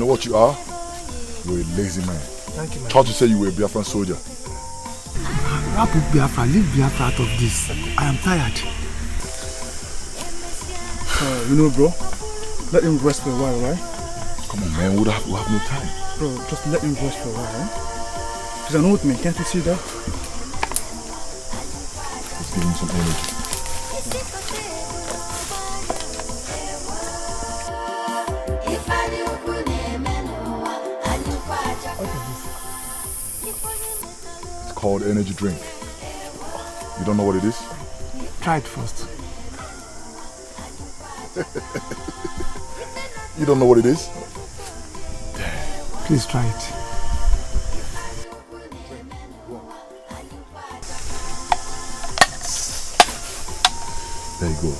know what you are? You're a lazy man. Thank you, man. Thought you said you were a Biafran soldier. Wrap up Biafra, leave Biafra out of this. I am tired. You know, bro, let him rest for a while, right? Come on, man, we have no time. Bro, just let him rest for a while, eh? Because I know what, man, can't you see that? Let's give him some energy. It's called energy drink. You don't know what it is? Try it first. You don't know what it is? Please try it. There you go.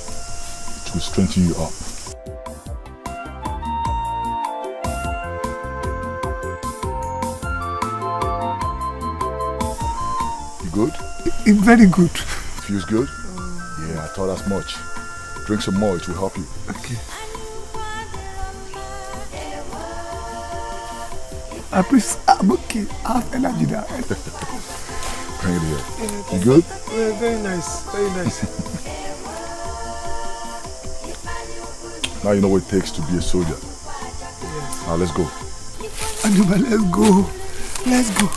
It will strengthen you up. You good? It's very good. Feels good? Yeah, I thought as much. Drink some more, it will help you. Okay. I'm okay. I have energy now. Bring it here. You good? Yeah, very nice. Very nice. Now you know what it takes to be a soldier. Yes. Now let's go. Anuma, let's go. Let's go.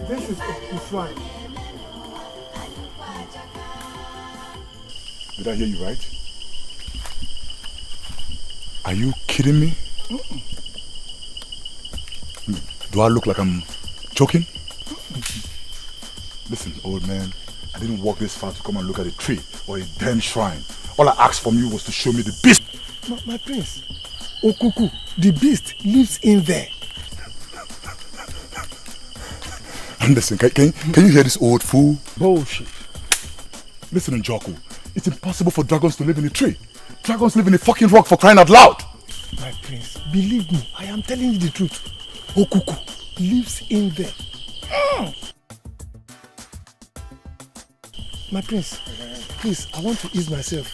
This is fine. Did I hear you right? Are you kidding me? Do I look like I'm joking? Listen, old man, I didn't walk this far to come and look at a tree or a damn shrine. All I asked from you was to show me the beast. My prince, Okuku, the beast lives in there. And listen, can you hear this old fool? Bullshit. Listen, Njoku, it's impossible for dragons to live in a tree. Dragons live in a fucking rock, for crying out loud. My prince, believe me, I am telling you the truth. Okuku lives in there. My prince, please, I want to ease myself.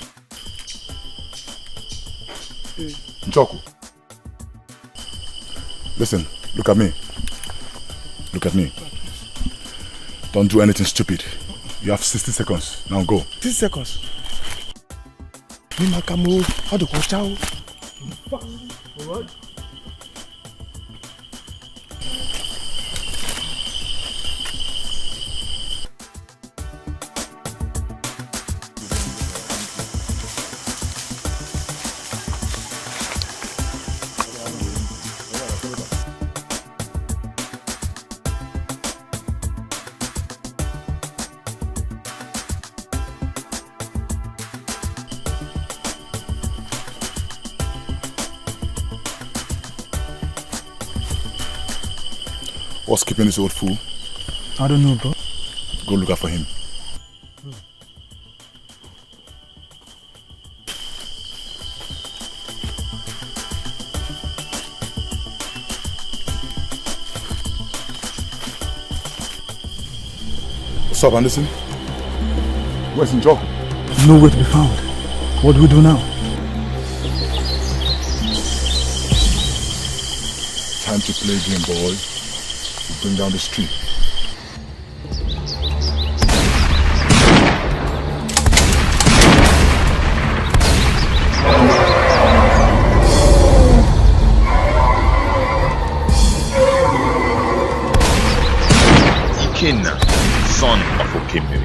Njoku, listen, look at me. Look at me. Don't do anything stupid. You have 60 seconds. Now go. 60 seconds. Nimakamu, how to go chow? What? What's keeping this old fool? I don't know, bro. Go look out for him. What's up, Anderson? Where's Njoku? Nowhere to be found. What do we do now? Time to play game, boy. Bring down the street. Ikenna, son of Okemiri,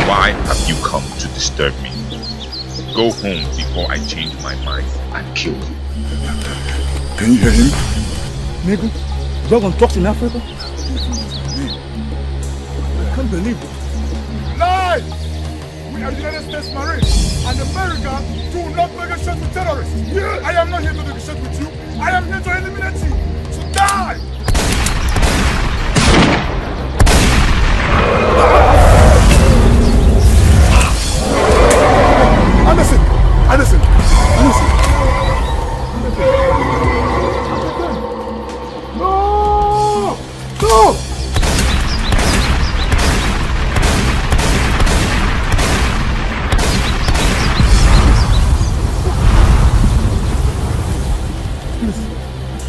why have you come to disturb me? Go home before I change my mind and kill you. Can you hear him? Maybe. Dragon talks in Africa? I can't believe it. Lie! We are United States Marines, and America do not negotiate with terrorists. I am not here to negotiate with you. I am here to eliminate you.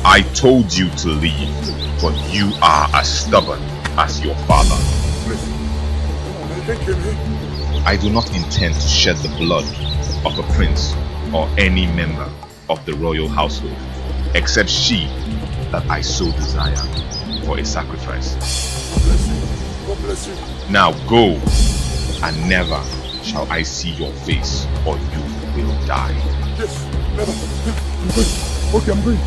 I told you to leave, but you are as stubborn as your father. I do not intend to shed the blood of a prince or any member of the royal household, except she that I so desire for a sacrifice. God bless you. Now go, and never shall I see your face, or you will die. Yes, never. I'm going. Okay, I'm going.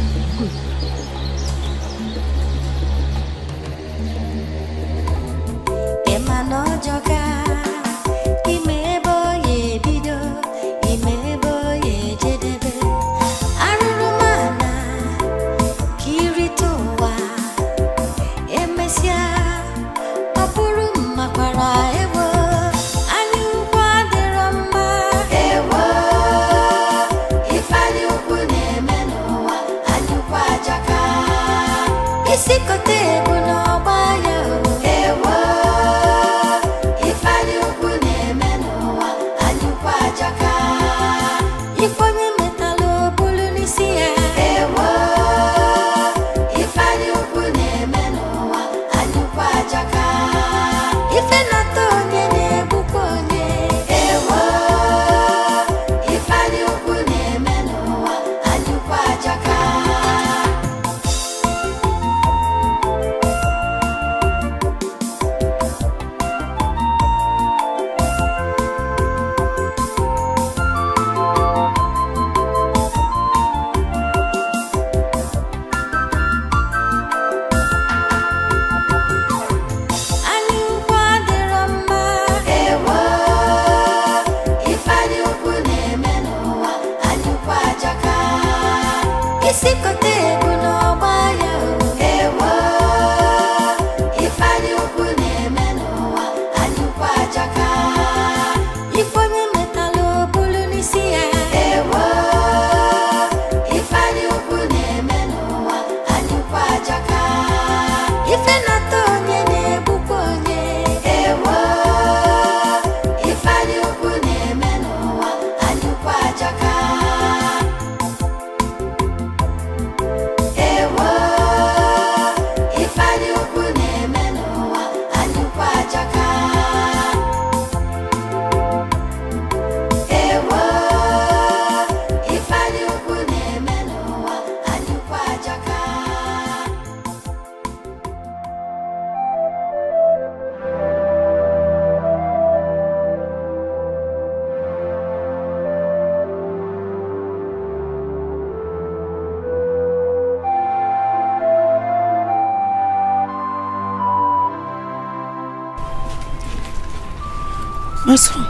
My son,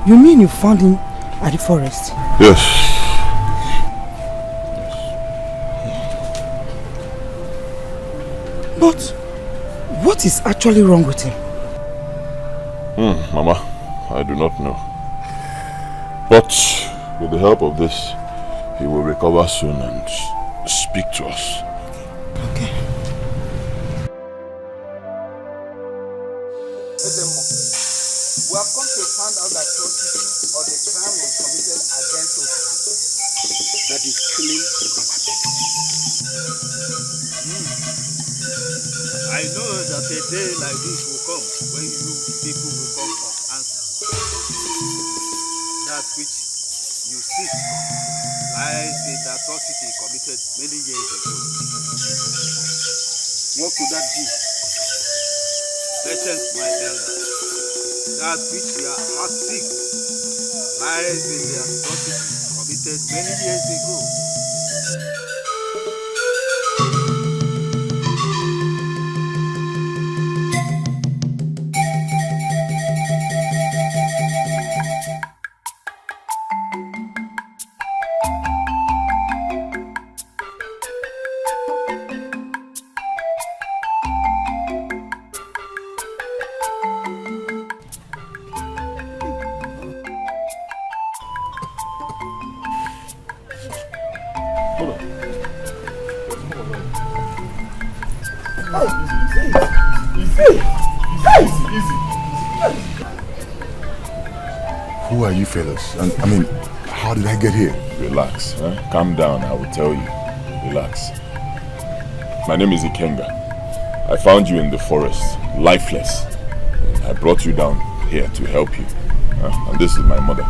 you mean you found him at the forest? Yes. But what is actually wrong with him? Mama, I do not know. But with the help of this, he will recover soon and speak to us. Okay. We have come to find out the atrocity or the crime was committed against Okuku. That is killing our people. I know that a day like this will come when you people will come for answer. That which you seek lies in the atrocity committed many years ago. What could that be? Patience, my elder. That which your heart seeks lies in the atrocity committed many years ago. Who are you fellas? I mean, how did I get here? Relax, calm down, I will tell you. Relax. My name is Ikenga. I found you in the forest, lifeless. And I brought you down here to help you. And this is my mother.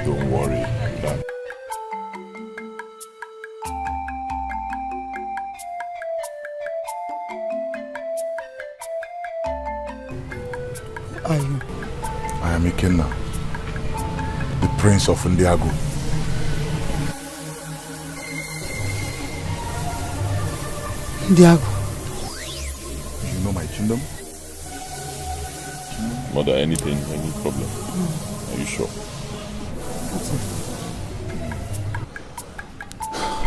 Don't worry, Dad. Who are you? I am Ikenna, the Prince of Ndiago. Ndiago. You know my kingdom? Mother, any problem? Are you sure?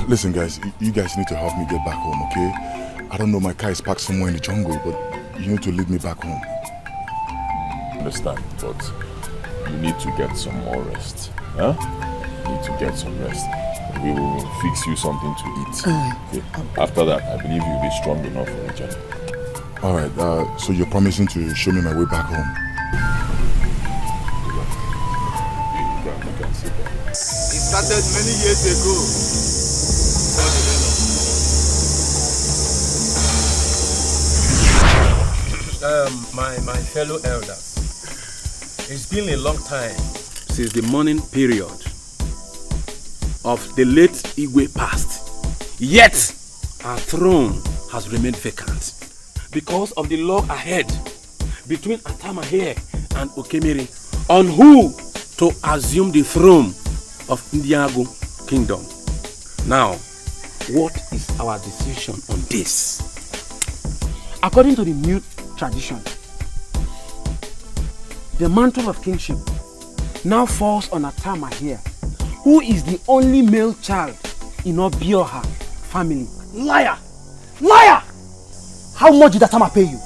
Listen guys, you guys need to help me get back home, okay? I don't know, my car is parked somewhere in the jungle, but you need to lead me back home. Understand, but you need to get some more rest. Huh? You need to get some rest. We will fix you something to eat. Okay? After that, I believe you'll be strong enough for the journey. Alright, so you're promising to show me my way back home? You can sit there. It started many years ago. My fellow elders, it's been a long time since the mourning period of the late Igwe passed. Yet, our throne has remained vacant because of the law ahead between Atama here and Okemiri on who to assume the throne of Ndiago Kingdom. Now, what is our decision on this? According to the new tradition, the mantle of kingship now falls on Atama here, who is the only male child in Obioha family. Liar! Liar! How much did Atama pay you?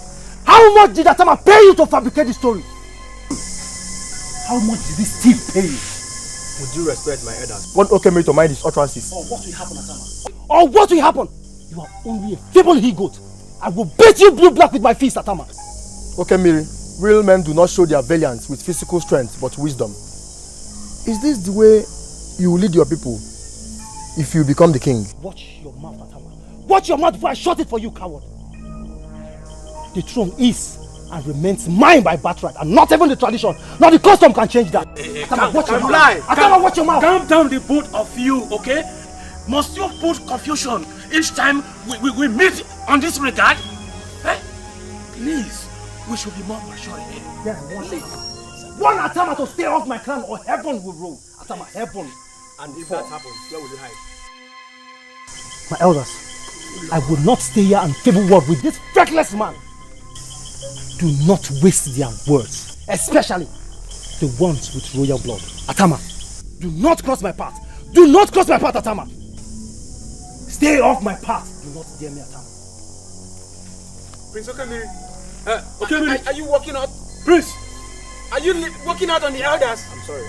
How much did Atama pay you to fabricate the story? How much did this thief pay you? Would you respect my elders? Want Okemiri to mind his utterances? Or what will happen, Atama? Or what will happen? You are only a feeble he-goat. I will beat you blue-black with my fist, Atama. Okemiri, real men do not show their valiance with physical strength, but wisdom. Is this the way you will lead your people if you become the king? Watch your mouth, Atama. Watch your mouth before I shut it for you, coward. The throne is and remains mine by birthright, and not even the tradition, not the custom can change that. Atama, watch your mouth. Atama, watch your mouth. Calm down, the both of you, okay? Must you put confusion each time we meet on this regard? Eh? Please, we should be more mature here. Yeah, one Atama to stay off my clan or heaven will rule. Atama, heaven. And if that happens, where will you hide? My elders, I will not stay here and favor word with this feckless man. Do not waste their words, especially the ones with royal blood. Atama, do not cross my path. Do not cross my path, Atama. Stay off my path. Do not dare me, Atama. Prince Okemiri, Okemiri, are you walking out? Prince, are you walking out on the elders? I'm sorry.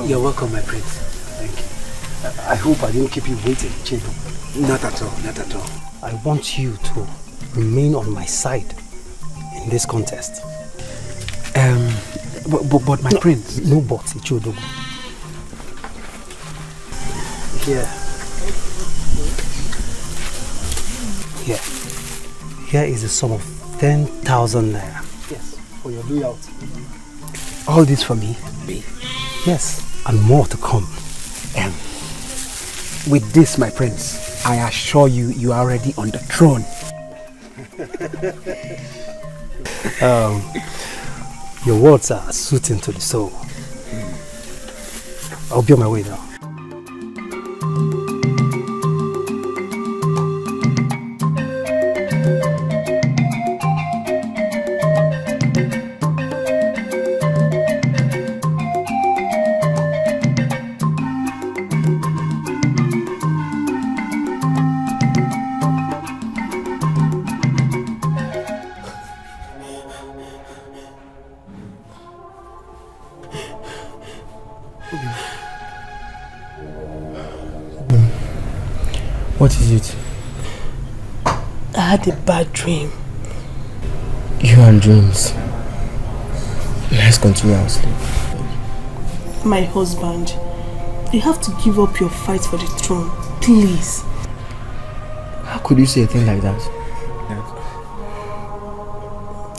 You're welcome, my prince. Thank you. I hope I didn't keep you waiting, Cheto. Not at all, not at all. I want you to remain on my side in this contest. But my prince. No buts, Ichodogo. Here is a sum of 10,000 naira. Yes, for your loyalty. All this for me? Yes, and more to come. With this, my prince, I assure you, you are already on the throne. Your words are soothing to the soul. I'll be on my way now. What is it? I had a bad dream. You and dreams. Let's continue our sleep. My husband, you have to give up your fight for the throne, please. How could you say a thing like that?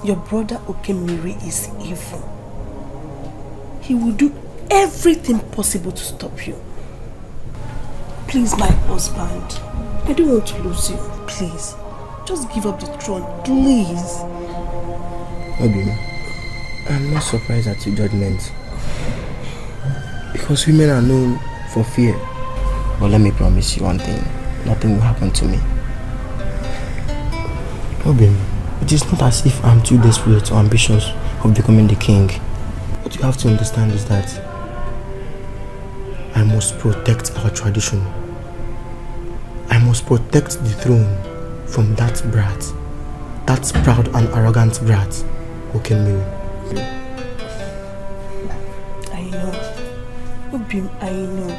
Your brother Okemiri is evil. He will do everything possible to stop you. Please, my husband, I don't want to lose you. Please, just give up the throne, please. Obi, I'm not surprised at your judgment. Because women are known for fear. But let me promise you one thing. Nothing will happen to me. Obi, it is not as if I'm too desperate or ambitious of becoming the king. What you have to understand is that I must protect our tradition. I must protect the throne from that brat. That proud and arrogant brat, Okemiri. I know. Obi, I know.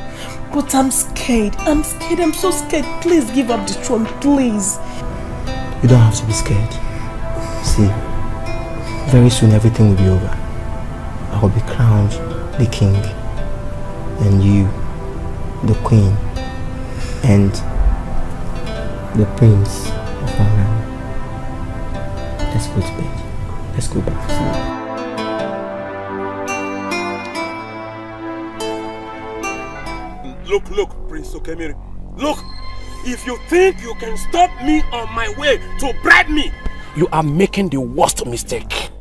But I'm scared. I'm so scared. Please give up the throne, please. You don't have to be scared. See, very soon everything will be over. I will be crowned the king, and you, the queen, and the prince of our land. Let's go to bed. Let's go back to sleep. Look, Prince Okemiri. Look! If you think you can stop me on my way to bribe me, you are making the worst mistake.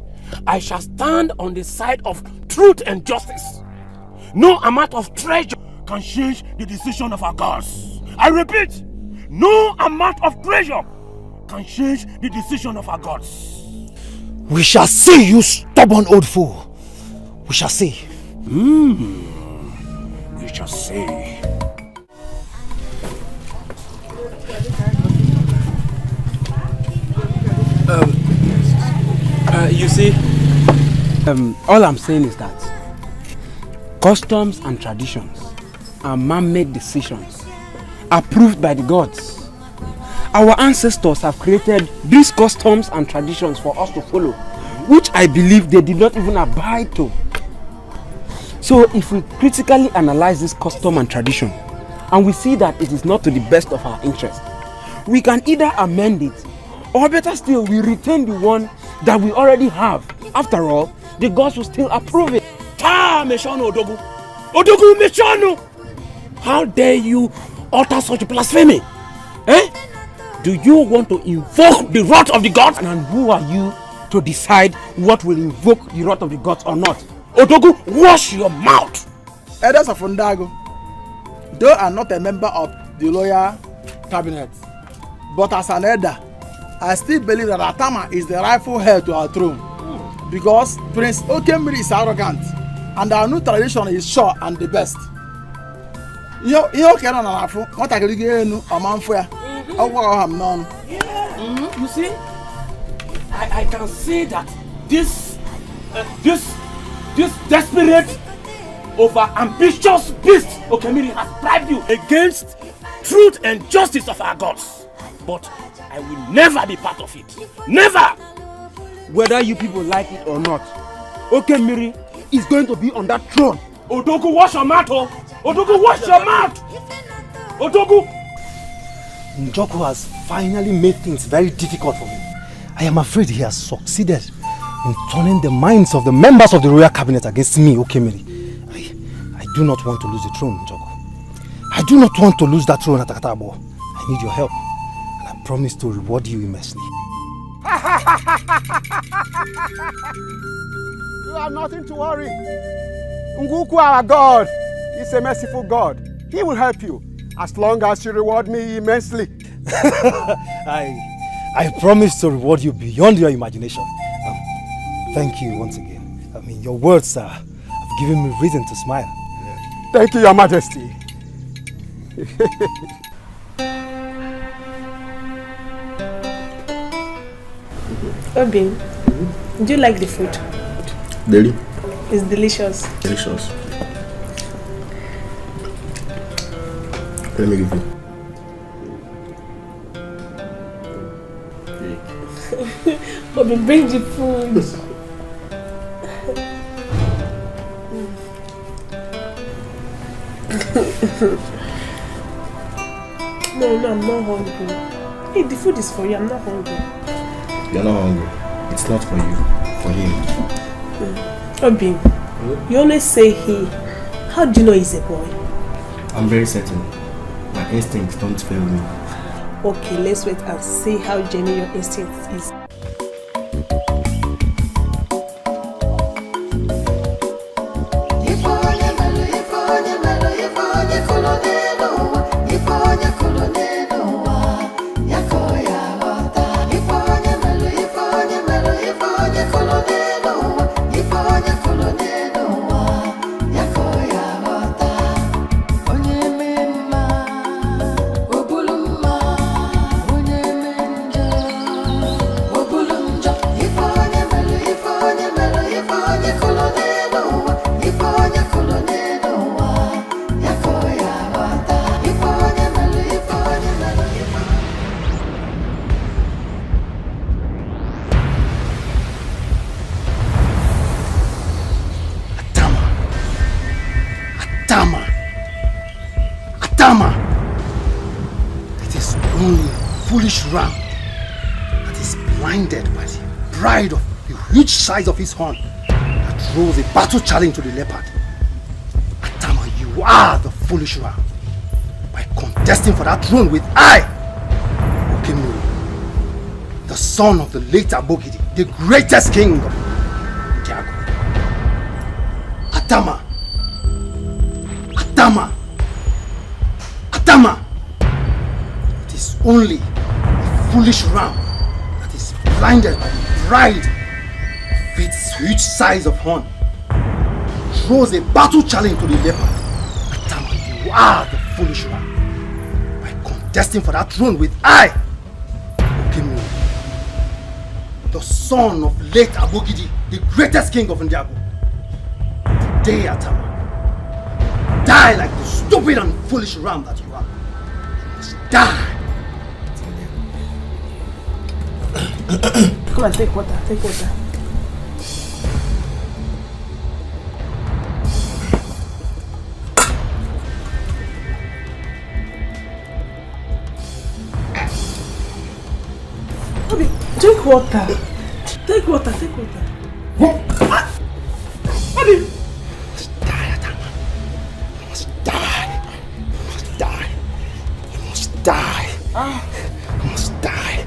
I shall stand on the side of truth and justice. No amount of treasure can change the decision of our gods. I repeat, no amount of treasure can change the decision of our gods. We shall see, you stubborn old fool. We shall see. We shall see. You see, all I'm saying is that customs and traditions are man-made decisions approved by the gods. Our ancestors have created these customs and traditions for us to follow, which I believe they did not even abide to. So if we critically analyze this custom and tradition and we see that it is not to the best of our interest, we can either amend it, or better still, we retain the one that we already have. After all, the gods will still approve it. Meshano Odogu! Odogu Meshano! How dare you utter such blasphemy? Do you want to invoke the wrath of the gods? And who are you to decide what will invoke the wrath of the gods or not? Odogu, wash your mouth! Elders of Ndago, though I'm not a member of the loyal cabinet, but as an elder, I still believe that Atama is the rightful heir to our throne. Because Prince Okemiri is arrogant and our new tradition is sure and the best. You see, I can say that this desperate, over ambitious beast Okemiri has bribed you against truth and justice of our gods. But I will never be part of it. Never! Whether you people like it or not, Okemiri is going to be on that throne. Odogu, wash your mouth! Odogu, wash your mouth! Odogu! Njoku has finally made things very difficult for me. I am afraid he has succeeded in turning the minds of the members of the royal cabinet against me, Okemiri. I do not want to lose the throne, Njoku. I do not want to lose that throne at Atabo. I need your help. I promise to reward you immensely. You have nothing to worry. Nguku, our God, is a merciful God. He will help you as long as you reward me immensely. I promise to reward you beyond your imagination. Thank you once again. I mean, your words have given me reason to smile. Thank you, Your Majesty. Obin, do you like the food? Deli? It's delicious. Delicious. Let me give you. Bobby, bring the food. No, I'm not hungry. Hey, the food is for you. I'm not hungry. You're not hungry. It's not for you. For him. Bobby, you always say he. How do you know he's a boy? I'm very certain. My instincts don't fail me. Okay, let's wait and see how genuine your instinct is. Atama! It is only a foolish ram that is blinded by the pride of the huge size of his horn that throws a battle challenge to the leopard. Atama, you are the foolish ram by contesting for that throne with I, Okemiri, the son of the late Abogidi, the greatest king of Tiago. Atama! Atama! Atama! It is only a foolish ram that is blinded by the pride of its huge size of horn. Throws a battle challenge to the leopard. Atama, you are the foolish ram by contesting for that throne with I, Okemiri, the son of late Abogidi, the greatest king of Ndiago. Today, Atama, die like the stupid and foolish ram that you are. You must die. Come on, take water, take water. Bobby, drink water. Take water, take water. Bobby! Die. You must die.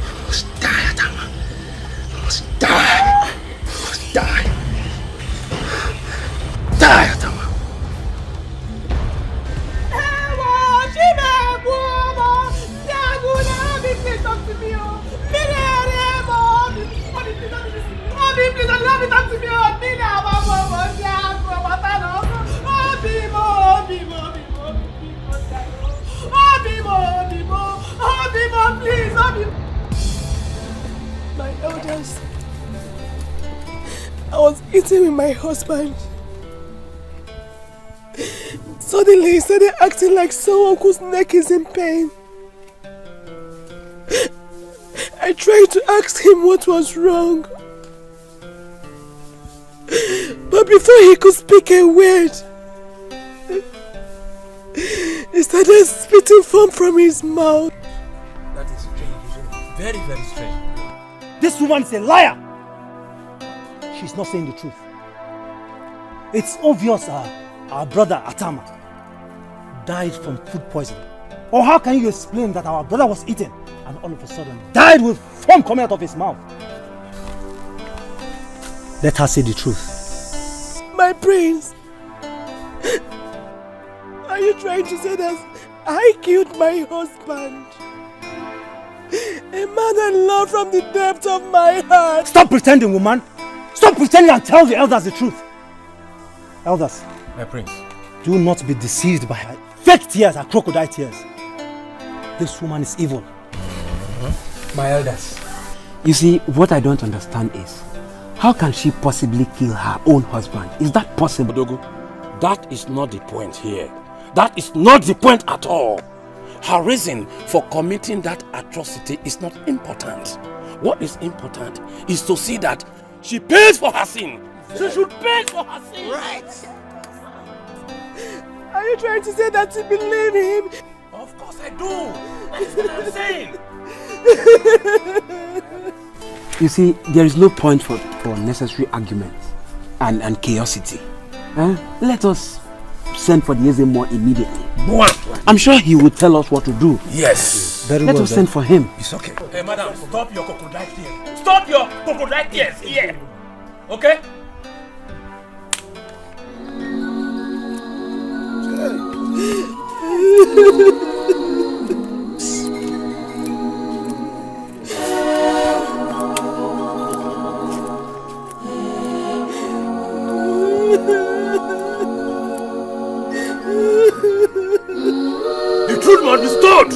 You must die, Atama. You must die. You must die. Die, Atama. Please don't let me talk to me. Please, my elders, I was eating with my husband. Suddenly he started acting like someone whose neck is in pain. I tried to ask him what was wrong. But before he could speak a word, he started spitting foam from his mouth. That is strange. Very, very strange. This woman is a liar. She's not saying the truth. It's obvious our brother Atama died from food poisoning. Or how can you explain that our brother was eating and all of a sudden died with foam coming out of his mouth? Let her say the truth. My prince, are you trying to say that I killed my husband? A man I love from the depth of my heart. Stop pretending, woman. Stop pretending and tell the elders the truth. Elders, my prince, do not be deceived by her fake tears and crocodile tears. This woman is evil. My elders, You see, what I don't understand is, how can she possibly kill her own husband? Is that possible? Odogu, that is not the point here. That is not the point at all. Her reason for committing that atrocity is not important. What is important is to see that she pays for her sin. She should pay for her sin. Right. Are you trying to say that you believe him? Of course I do. That's what I'm saying. You see, there is no point for unnecessary arguments and chaosity. Let us send for the Ezemo immediately. I'm sure he will tell us what to do. Yes. Let us send for him. It's okay. Hey, madam, stop your crocodile tears. Stop your crocodile tears here. Okay? The truth must be stood,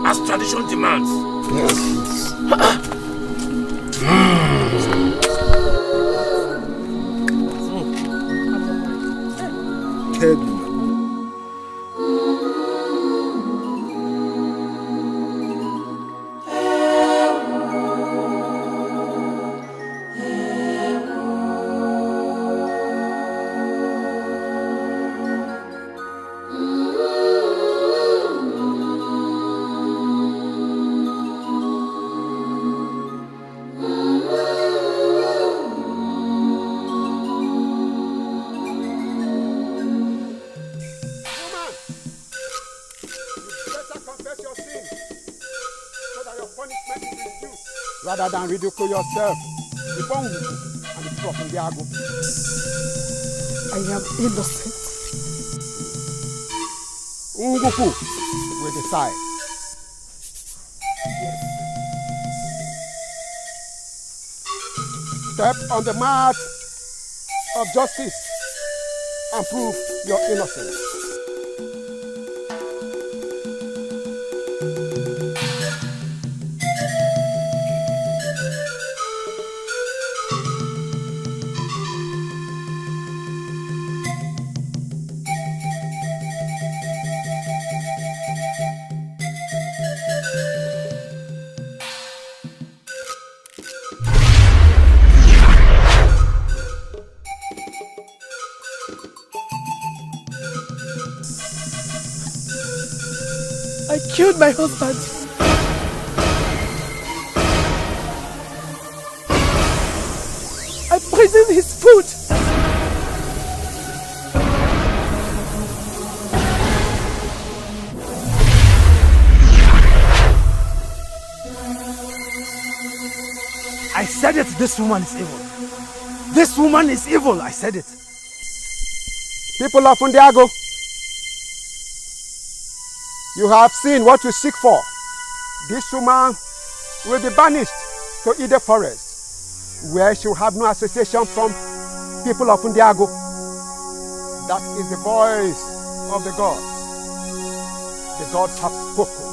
as tradition demands. Rather than ridicule yourself before Okuku and the people of Ndiago. I am innocent. Okuku will decide. Step on the mat of justice and prove your innocence. I killed my husband. I poisoned his food. I said it, this woman is evil. This woman is evil, I said it. People of Ndiago, you have seen what you seek for. This woman will be banished to Ide Forest, where she will have no association from people of Ndiago. That is the voice of the gods. The gods have spoken.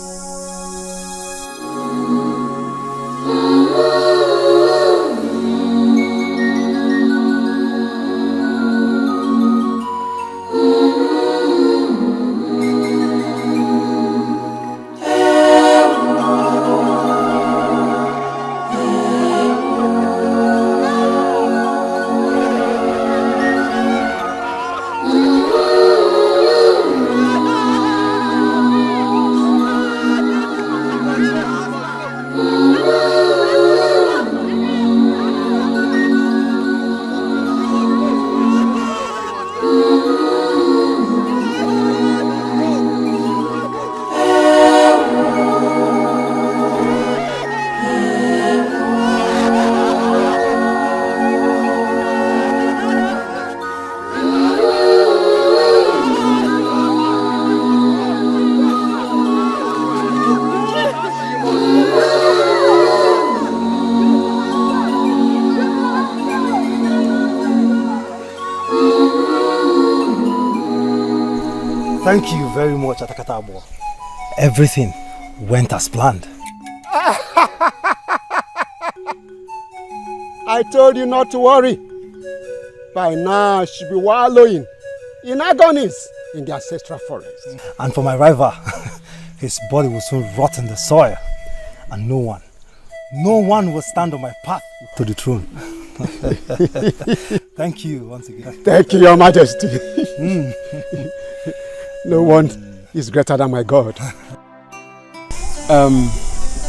Thank you very much, Atakatabo. Everything went as planned. I told you not to worry. By now, she'll be wallowing in agonies in the ancestral forest. And for my rival, his body will soon rot in the soil. And no one will stand on my path to the throne. Thank you once again. Thank you, Your Majesty. No one is greater than my God.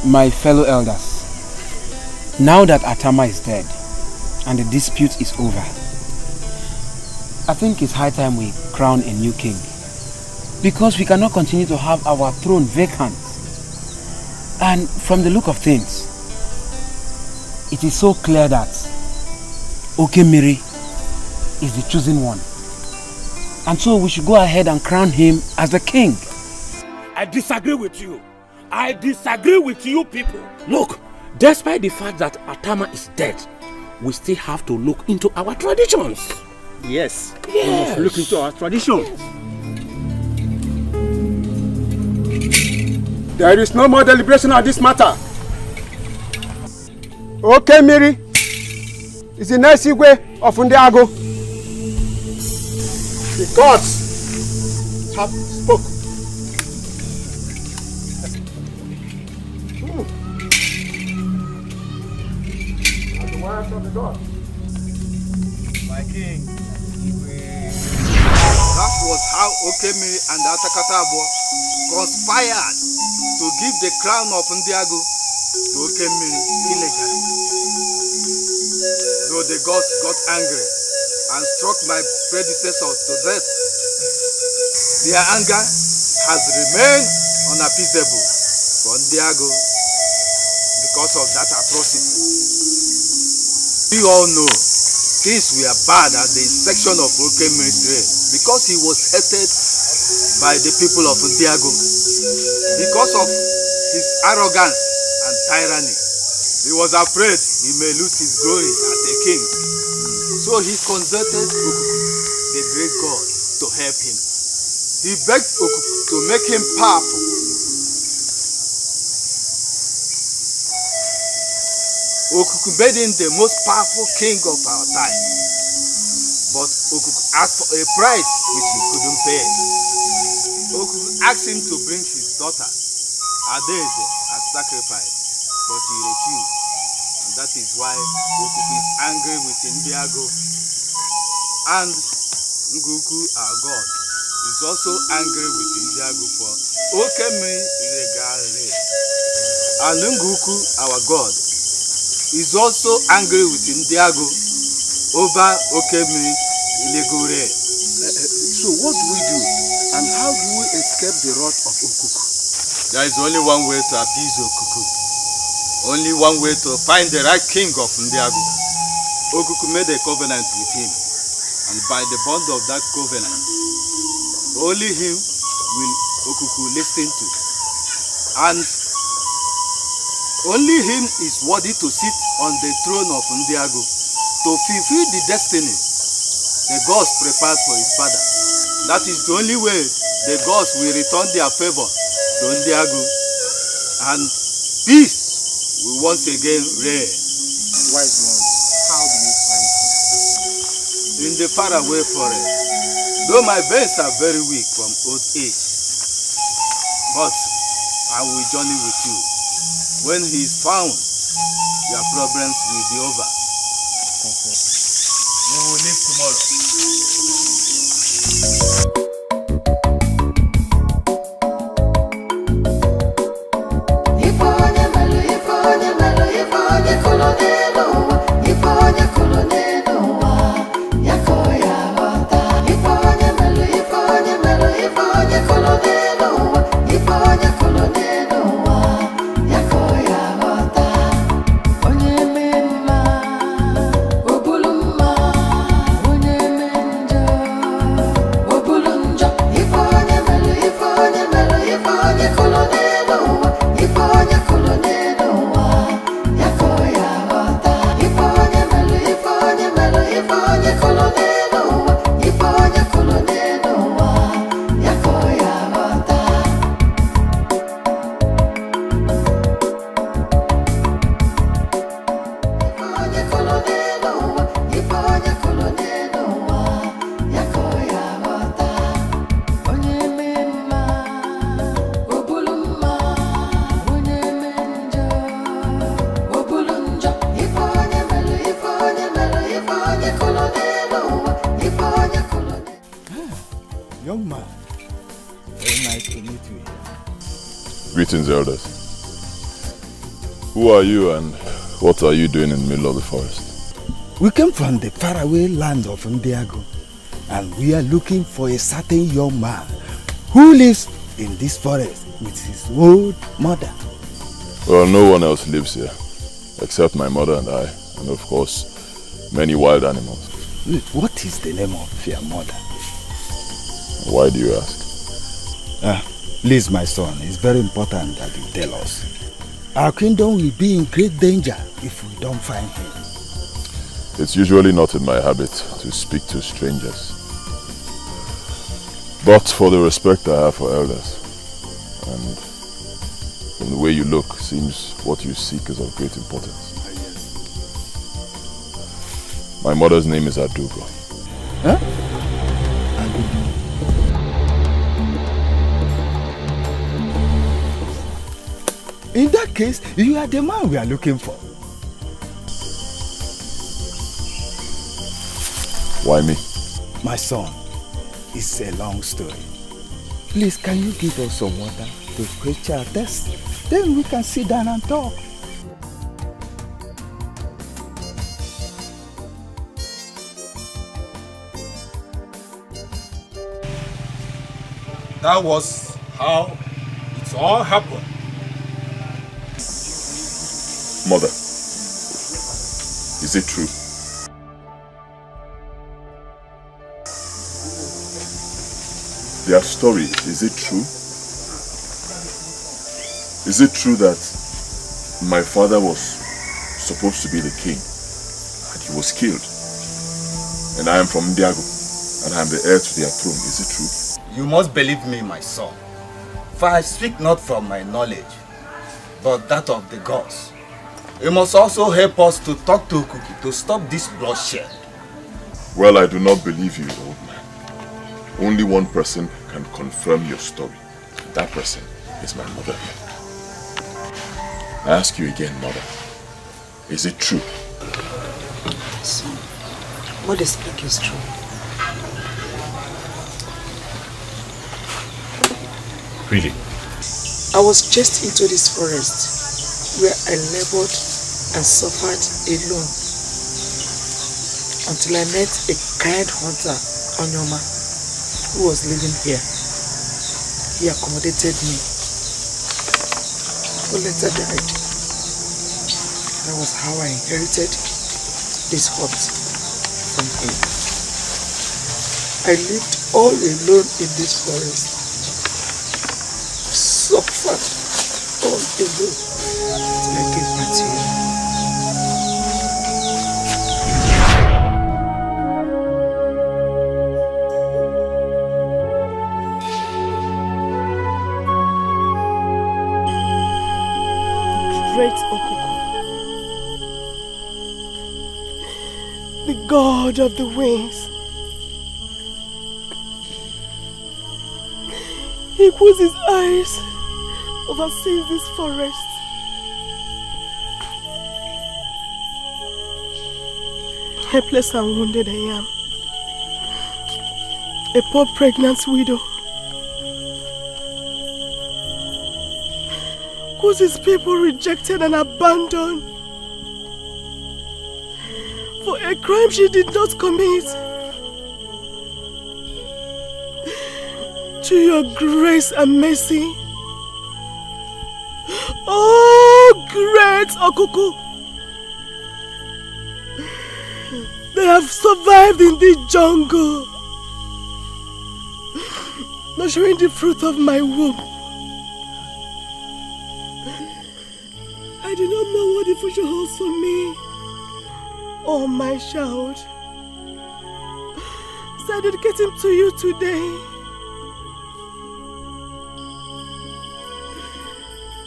My fellow elders, now that Atama is dead and the dispute is over, I think it's high time we crown a new king. Because we cannot continue to have our throne vacant. And from the look of things, it is so clear that Okemiri is the chosen one. And so we should go ahead and crown him as the king. I disagree with you. I disagree with you people. Look, despite the fact that Atama is dead, we still have to look into our traditions. Yes. Yes. We must look into our traditions. There is no more deliberation on this matter. Okemiri is the next Igwe of Ndiago. The gods have spoken. And the words of the gods. My king, that was how Okemiri and Atakatabo conspired to give the crown of Ndiago to Okemiri illegally. Though the gods got angry and struck my predecessors to death, their anger has remained unappeasable for Ndiago because of that atrocity. We all know things were bad at the inception of Okemiri's reign because he was hated by the people of Ndiago because of his arrogance and tyranny. He was afraid he may lose his glory as a king. So he consulted Okuku, the great god, to help him. He begged Okuku to make him powerful. Okuku made him the most powerful king of our time. But Okuku asked for a price which he couldn't pay. Okuku asked him to bring his daughter, Adaeze, as sacrifice, but he refused. And that is why Okuku is angry with Ndiago. And Nguku, our god, is also angry with Ndiago for Okemiri illegal raid. And Nguku, our god, is also angry with Ndiago over Okemiri illegal raid. So what do we do? And how do we escape the wrath of Okuku? There is only one way to appease Okuku. Only one way to find the right king of Ndiago. Okuku made a covenant with him. And by the bond of that covenant, only him will Okuku listen to. And only him is worthy to sit on the throne of Ndiago to fulfill the destiny the gods prepared for his father. That is the only way the gods will return their favor to Ndiago, and peace will once again reign. Wise ones, how do we find him? In the faraway forest, though my veins are very weak from old age, but I will journey with you. When he is found, your problems will be over. We will leave tomorrow. Onye Greetings, elders. Who are you and what are you doing in the middle of the forest? We came from the faraway land of Ndiago, and we are looking for a certain young man who lives in this forest with his old mother. Well, no one else lives here, except my mother and I, and of course, many wild animals. What is the name of your mother? Why do you ask? Please, my son, it's very important that you tell us. Our kingdom will be in great danger if we don't find him. It's usually not in my habit to speak to strangers. But for the respect I have for elders, and from the way you look, seems what you seek is of great importance. My mother's name is Adugo. Huh? In that case, you are the man we are looking for. Why me? My son, it's a long story. Please, can you give us some water to quench our thirst? Then we can sit down and talk. That was how it all happened. Mother, is it true? Their story, is it true? Is it true that my father was supposed to be the king and he was killed? And I am from Ndiago and I am the heir to their throne, is it true? You must believe me, my son. For I speak not from my knowledge, but that of the gods. You must also help us to talk to Okuku to stop this bloodshed. Well, I do not believe you, old man. Only one person can confirm your story. That person is my mother. I ask you again, mother. Is it true? Son, what they speak is true. Really? I was just into this forest where I labored and suffered alone until I met a kind hunter, Onyoma, who was living here. He accommodated me, but later died. That was how I inherited this hut from him. I lived all alone in this forest, suffered all alone till I gave back to you. Great Okuku, the god of the winds. He puts his eyes oversees this forest. Helpless and wounded I am. A poor pregnant widow. Whose his people rejected and abandoned for a crime she did not commit. To your grace and mercy, oh great Okuku, they have survived in the jungle, nurturing the fruit of my womb. I do not know what the future holds for me or my child, so I dedicate him to you today.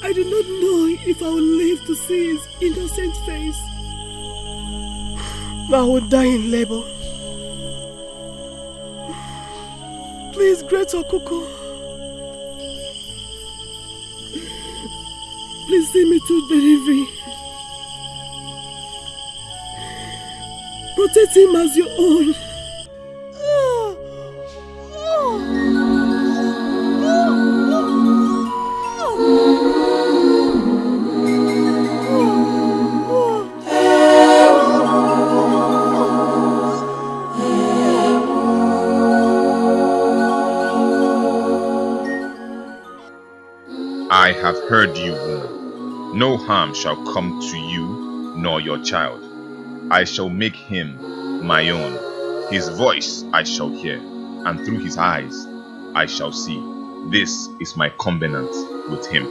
I do not know if I will live to see his innocent face. I will die in labor. Please, great Okuku, please see me to delivery. Protect him as your own. heard you, woman. No harm shall come to you nor your child. I shall make him my own. His voice I shall hear, and through his eyes I shall see. This is my covenant with him.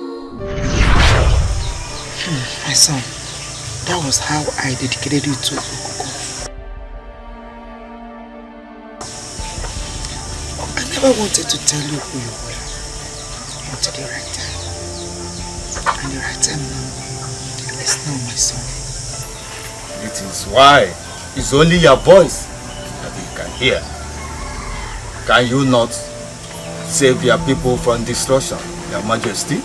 My son, that was how I dedicated you to Okuku. I never wanted to tell you who you were until the right time. And the right time now is now, my son. It is why it's only your voice that you can hear. Can you not save your people from destruction, Your Majesty?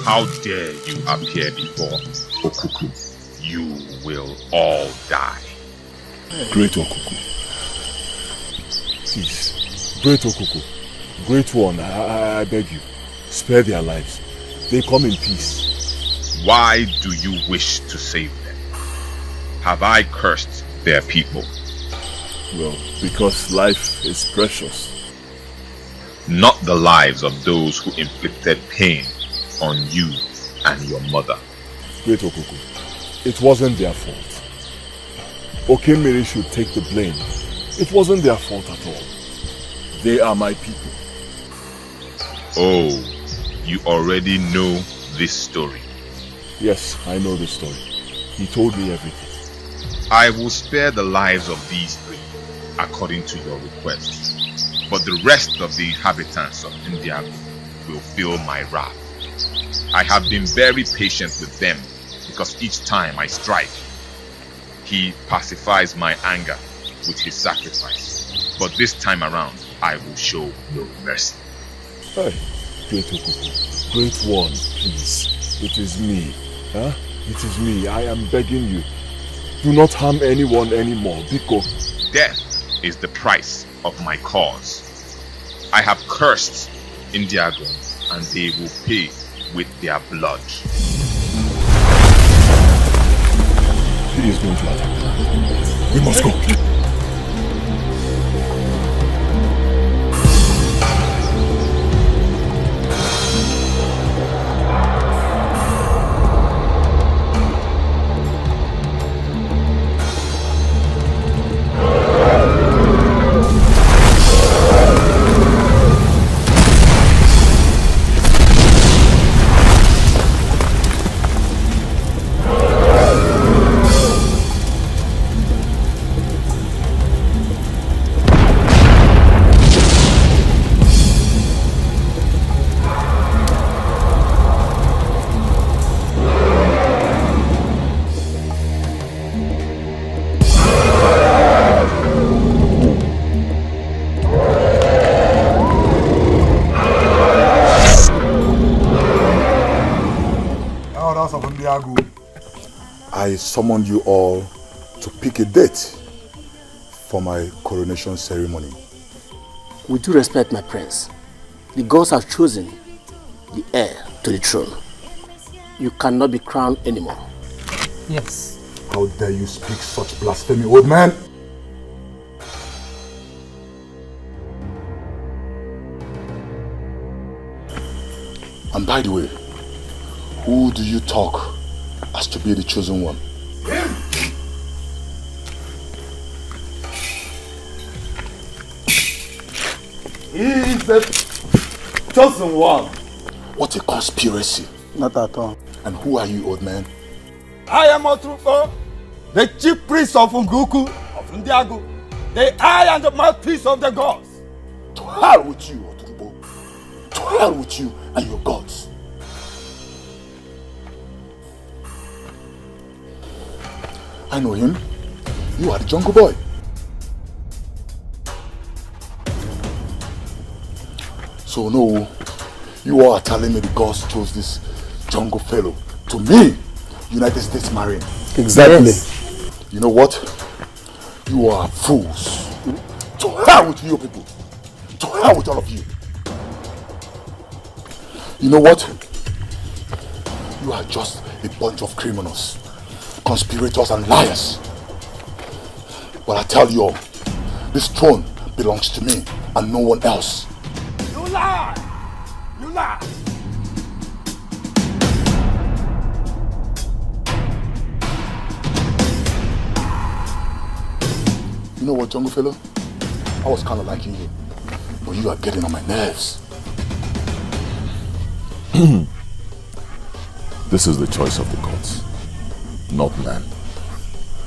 How dare you appear before Okuku? You will all die. Great Okuku. Please, great Okuku. Great one, I beg you. Spare their lives. They come in peace. Why do you wish to save them? Have I cursed their people? Well, because life is precious. Not the lives of those who inflicted pain on you and your mother. Great Okuku, it wasn't their fault. Okemiri should take the blame. It wasn't their fault at all. They are my people. Oh, you already know this story. Yes, I know the story. He told me everything. I will spare the lives of these three, according to your request. But the rest of the inhabitants of Indiago will feel my wrath. I have been very patient with them, because each time I strike, he pacifies my anger with his sacrifice. But this time around, I will show no mercy. Hey, Great Okuku, Great One, please. It is me. Huh? It is me. I am begging you. Do not harm anyone anymore, Biko. Death is the price of my cause. I have cursed Indiago, and they will pay with their blood. He is going to attack. We must go. I summoned you all to pick a date for my coronation ceremony. With due respect, my prince, the gods have chosen the heir to the throne. You cannot be crowned anymore. Yes. How dare you speak such blasphemy, old man? And by the way, who do you talk as to be the chosen one? He is the chosen one. What a conspiracy. Not at all. And who are you, old man? I am Otruko, the chief priest of Nguku, of Ndiago, the eye and the mouthpiece of the gods. To hell with you, Otruko. To hell with you and your gods. I know him. You are the jungle boy. So no, you all are telling me the gods chose this jungle fellow to me, United States Marine. Exactly. Yes. You know what? You are fools. To hell with you people. To hell with all of you. You know what? You are just a bunch of criminals, conspirators and liars. But I tell you all, this throne belongs to me and no one else. You lie! You lie! You know what, jungle fellow? I was kind of liking you, but you are getting on my nerves. This is the choice of the gods, not man.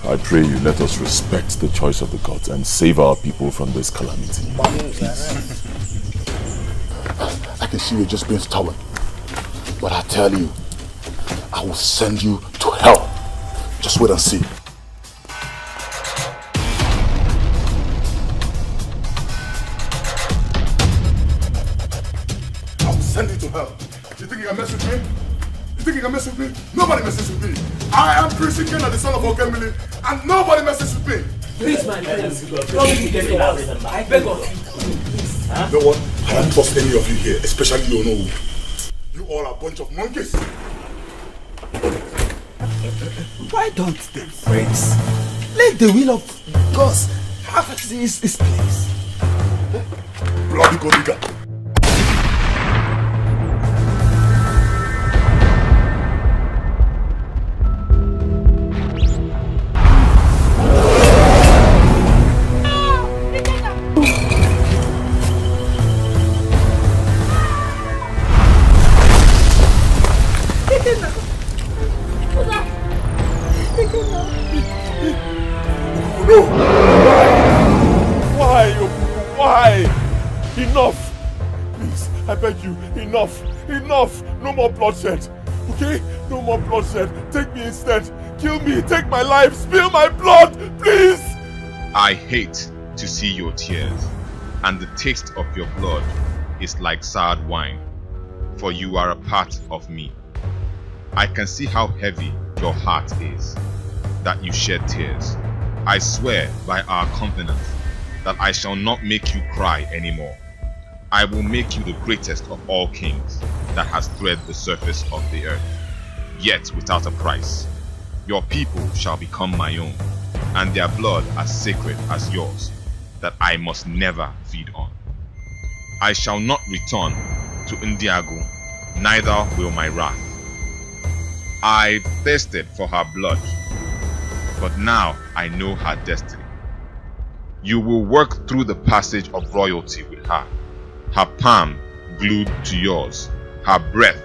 I pray you let us respect the choice of the gods and save our people from this calamity. I can see you're just being stubborn, but I tell you, I will send you to hell. Just wait and see. I will send you to hell. You think you can mess with me? You think you can mess with me? Nobody messes with me. I am Prince Ikenna, the son of Okemili, and nobody messes with me. Please, my friends, don't get me out. I beg of you. You know what? I don't trust any of you here, especially you, know. You all are a bunch of monkeys. Why don't they, friends? Let the will of God have its place. Bloody Godiga. Enough! No more bloodshed! Okay? No more bloodshed! Take me instead! Kill me! Take my life! Spill my blood! Please! I hate to see your tears, and the taste of your blood is like soured wine, for you are a part of me. I can see how heavy your heart is, that you shed tears. I swear by our covenant that I shall not make you cry anymore. I will make you the greatest of all kings that has thread the surface of the earth, yet without a price. Your people shall become my own, and their blood as sacred as yours, that I must never feed on. I shall not return to Ndiago, neither will my wrath. I thirsted for her blood, but now I know her destiny. You will work through the passage of royalty with her, her palm glued to yours, her breath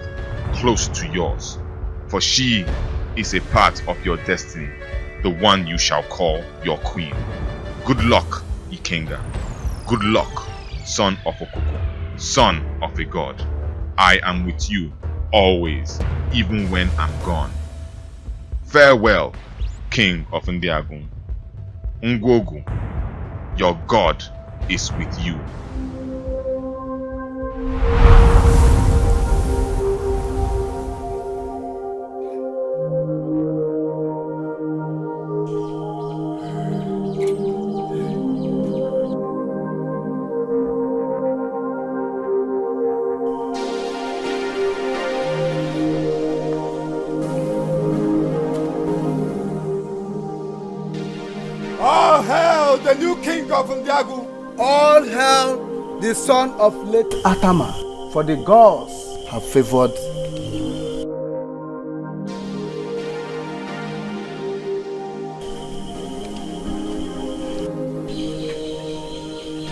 close to yours, for she is a part of your destiny, the one you shall call your queen. Good luck, Ikenga. Good luck, son of Okuku, son of a god. I am with you always, even when I'm gone. Farewell, king of Ndiagun. Ngogu, your god is with you. All hail the new king of Ndiagu. All hail the son of late Atama, for the gods have favored.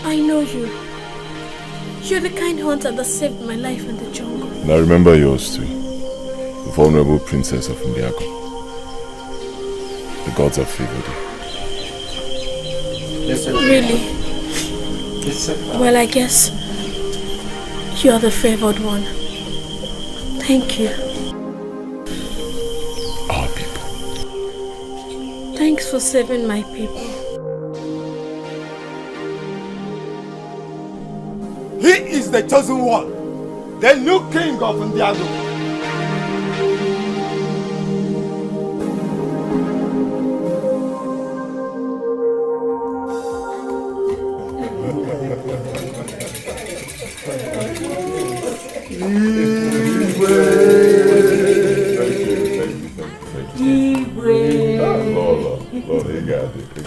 I know you. You're the kind hunter that saved my life in the jungle. And I remember yours too, the vulnerable princess of Ndiago. The gods have favored you. Really? Well, I guess you're the favored one. Thank you. Our people. Thanks for saving my people. He is the chosen one, the new king of Ndiago.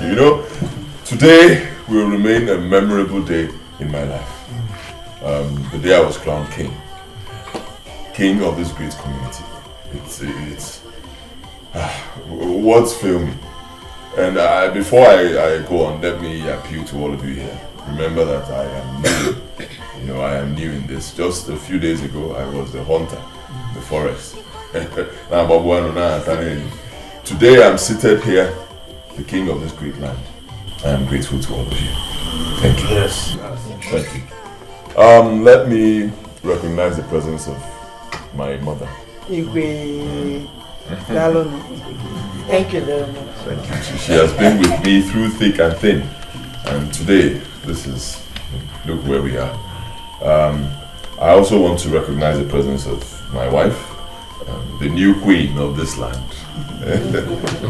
You know, today will remain a memorable day in my life. The day I was crowned king of this great community. It's words fail me. And before I go on, let me appeal to all of you here. Remember that I am new. You know, I am new in this. Just a few days ago, I was the hunter in the forest. Today I'm seated here, the king of this great land. I am grateful to all of you. Thank you. Yes. Thank you. Let me recognize the presence of my mother. Thank you very much. Thank you. She has been with me through thick and thin. And today, look where we are. I also want to recognize the presence of my wife, the new queen of this land.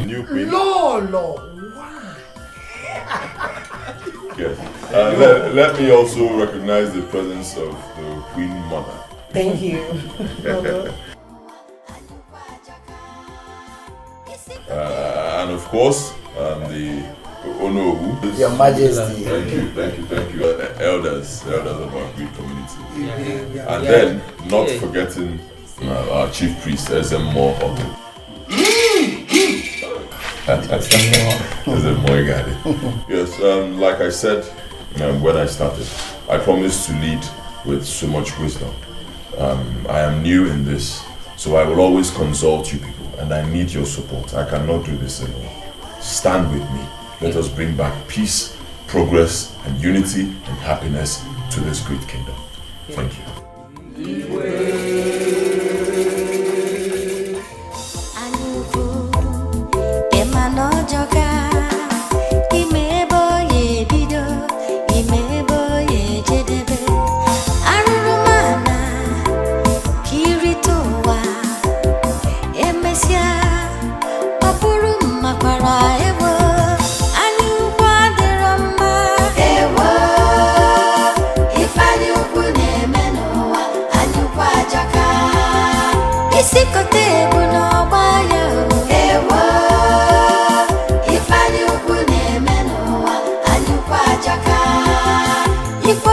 New queen. Lord. Yes. Let me also recognize the presence of the Queen Mother. Thank you. And of course, the Onowu. Your Majesty. Thank you. Elders of our great community. And then, not forgetting our chief priest, Ezemo Oku. Yes, like I said when I started, I promised to lead with so much wisdom. I am new in this, so I will always consult you people, and I need your support. I cannot do this alone. Stand with me. Let us bring back peace, progress, and unity and happiness to this great kingdom. Thank you. If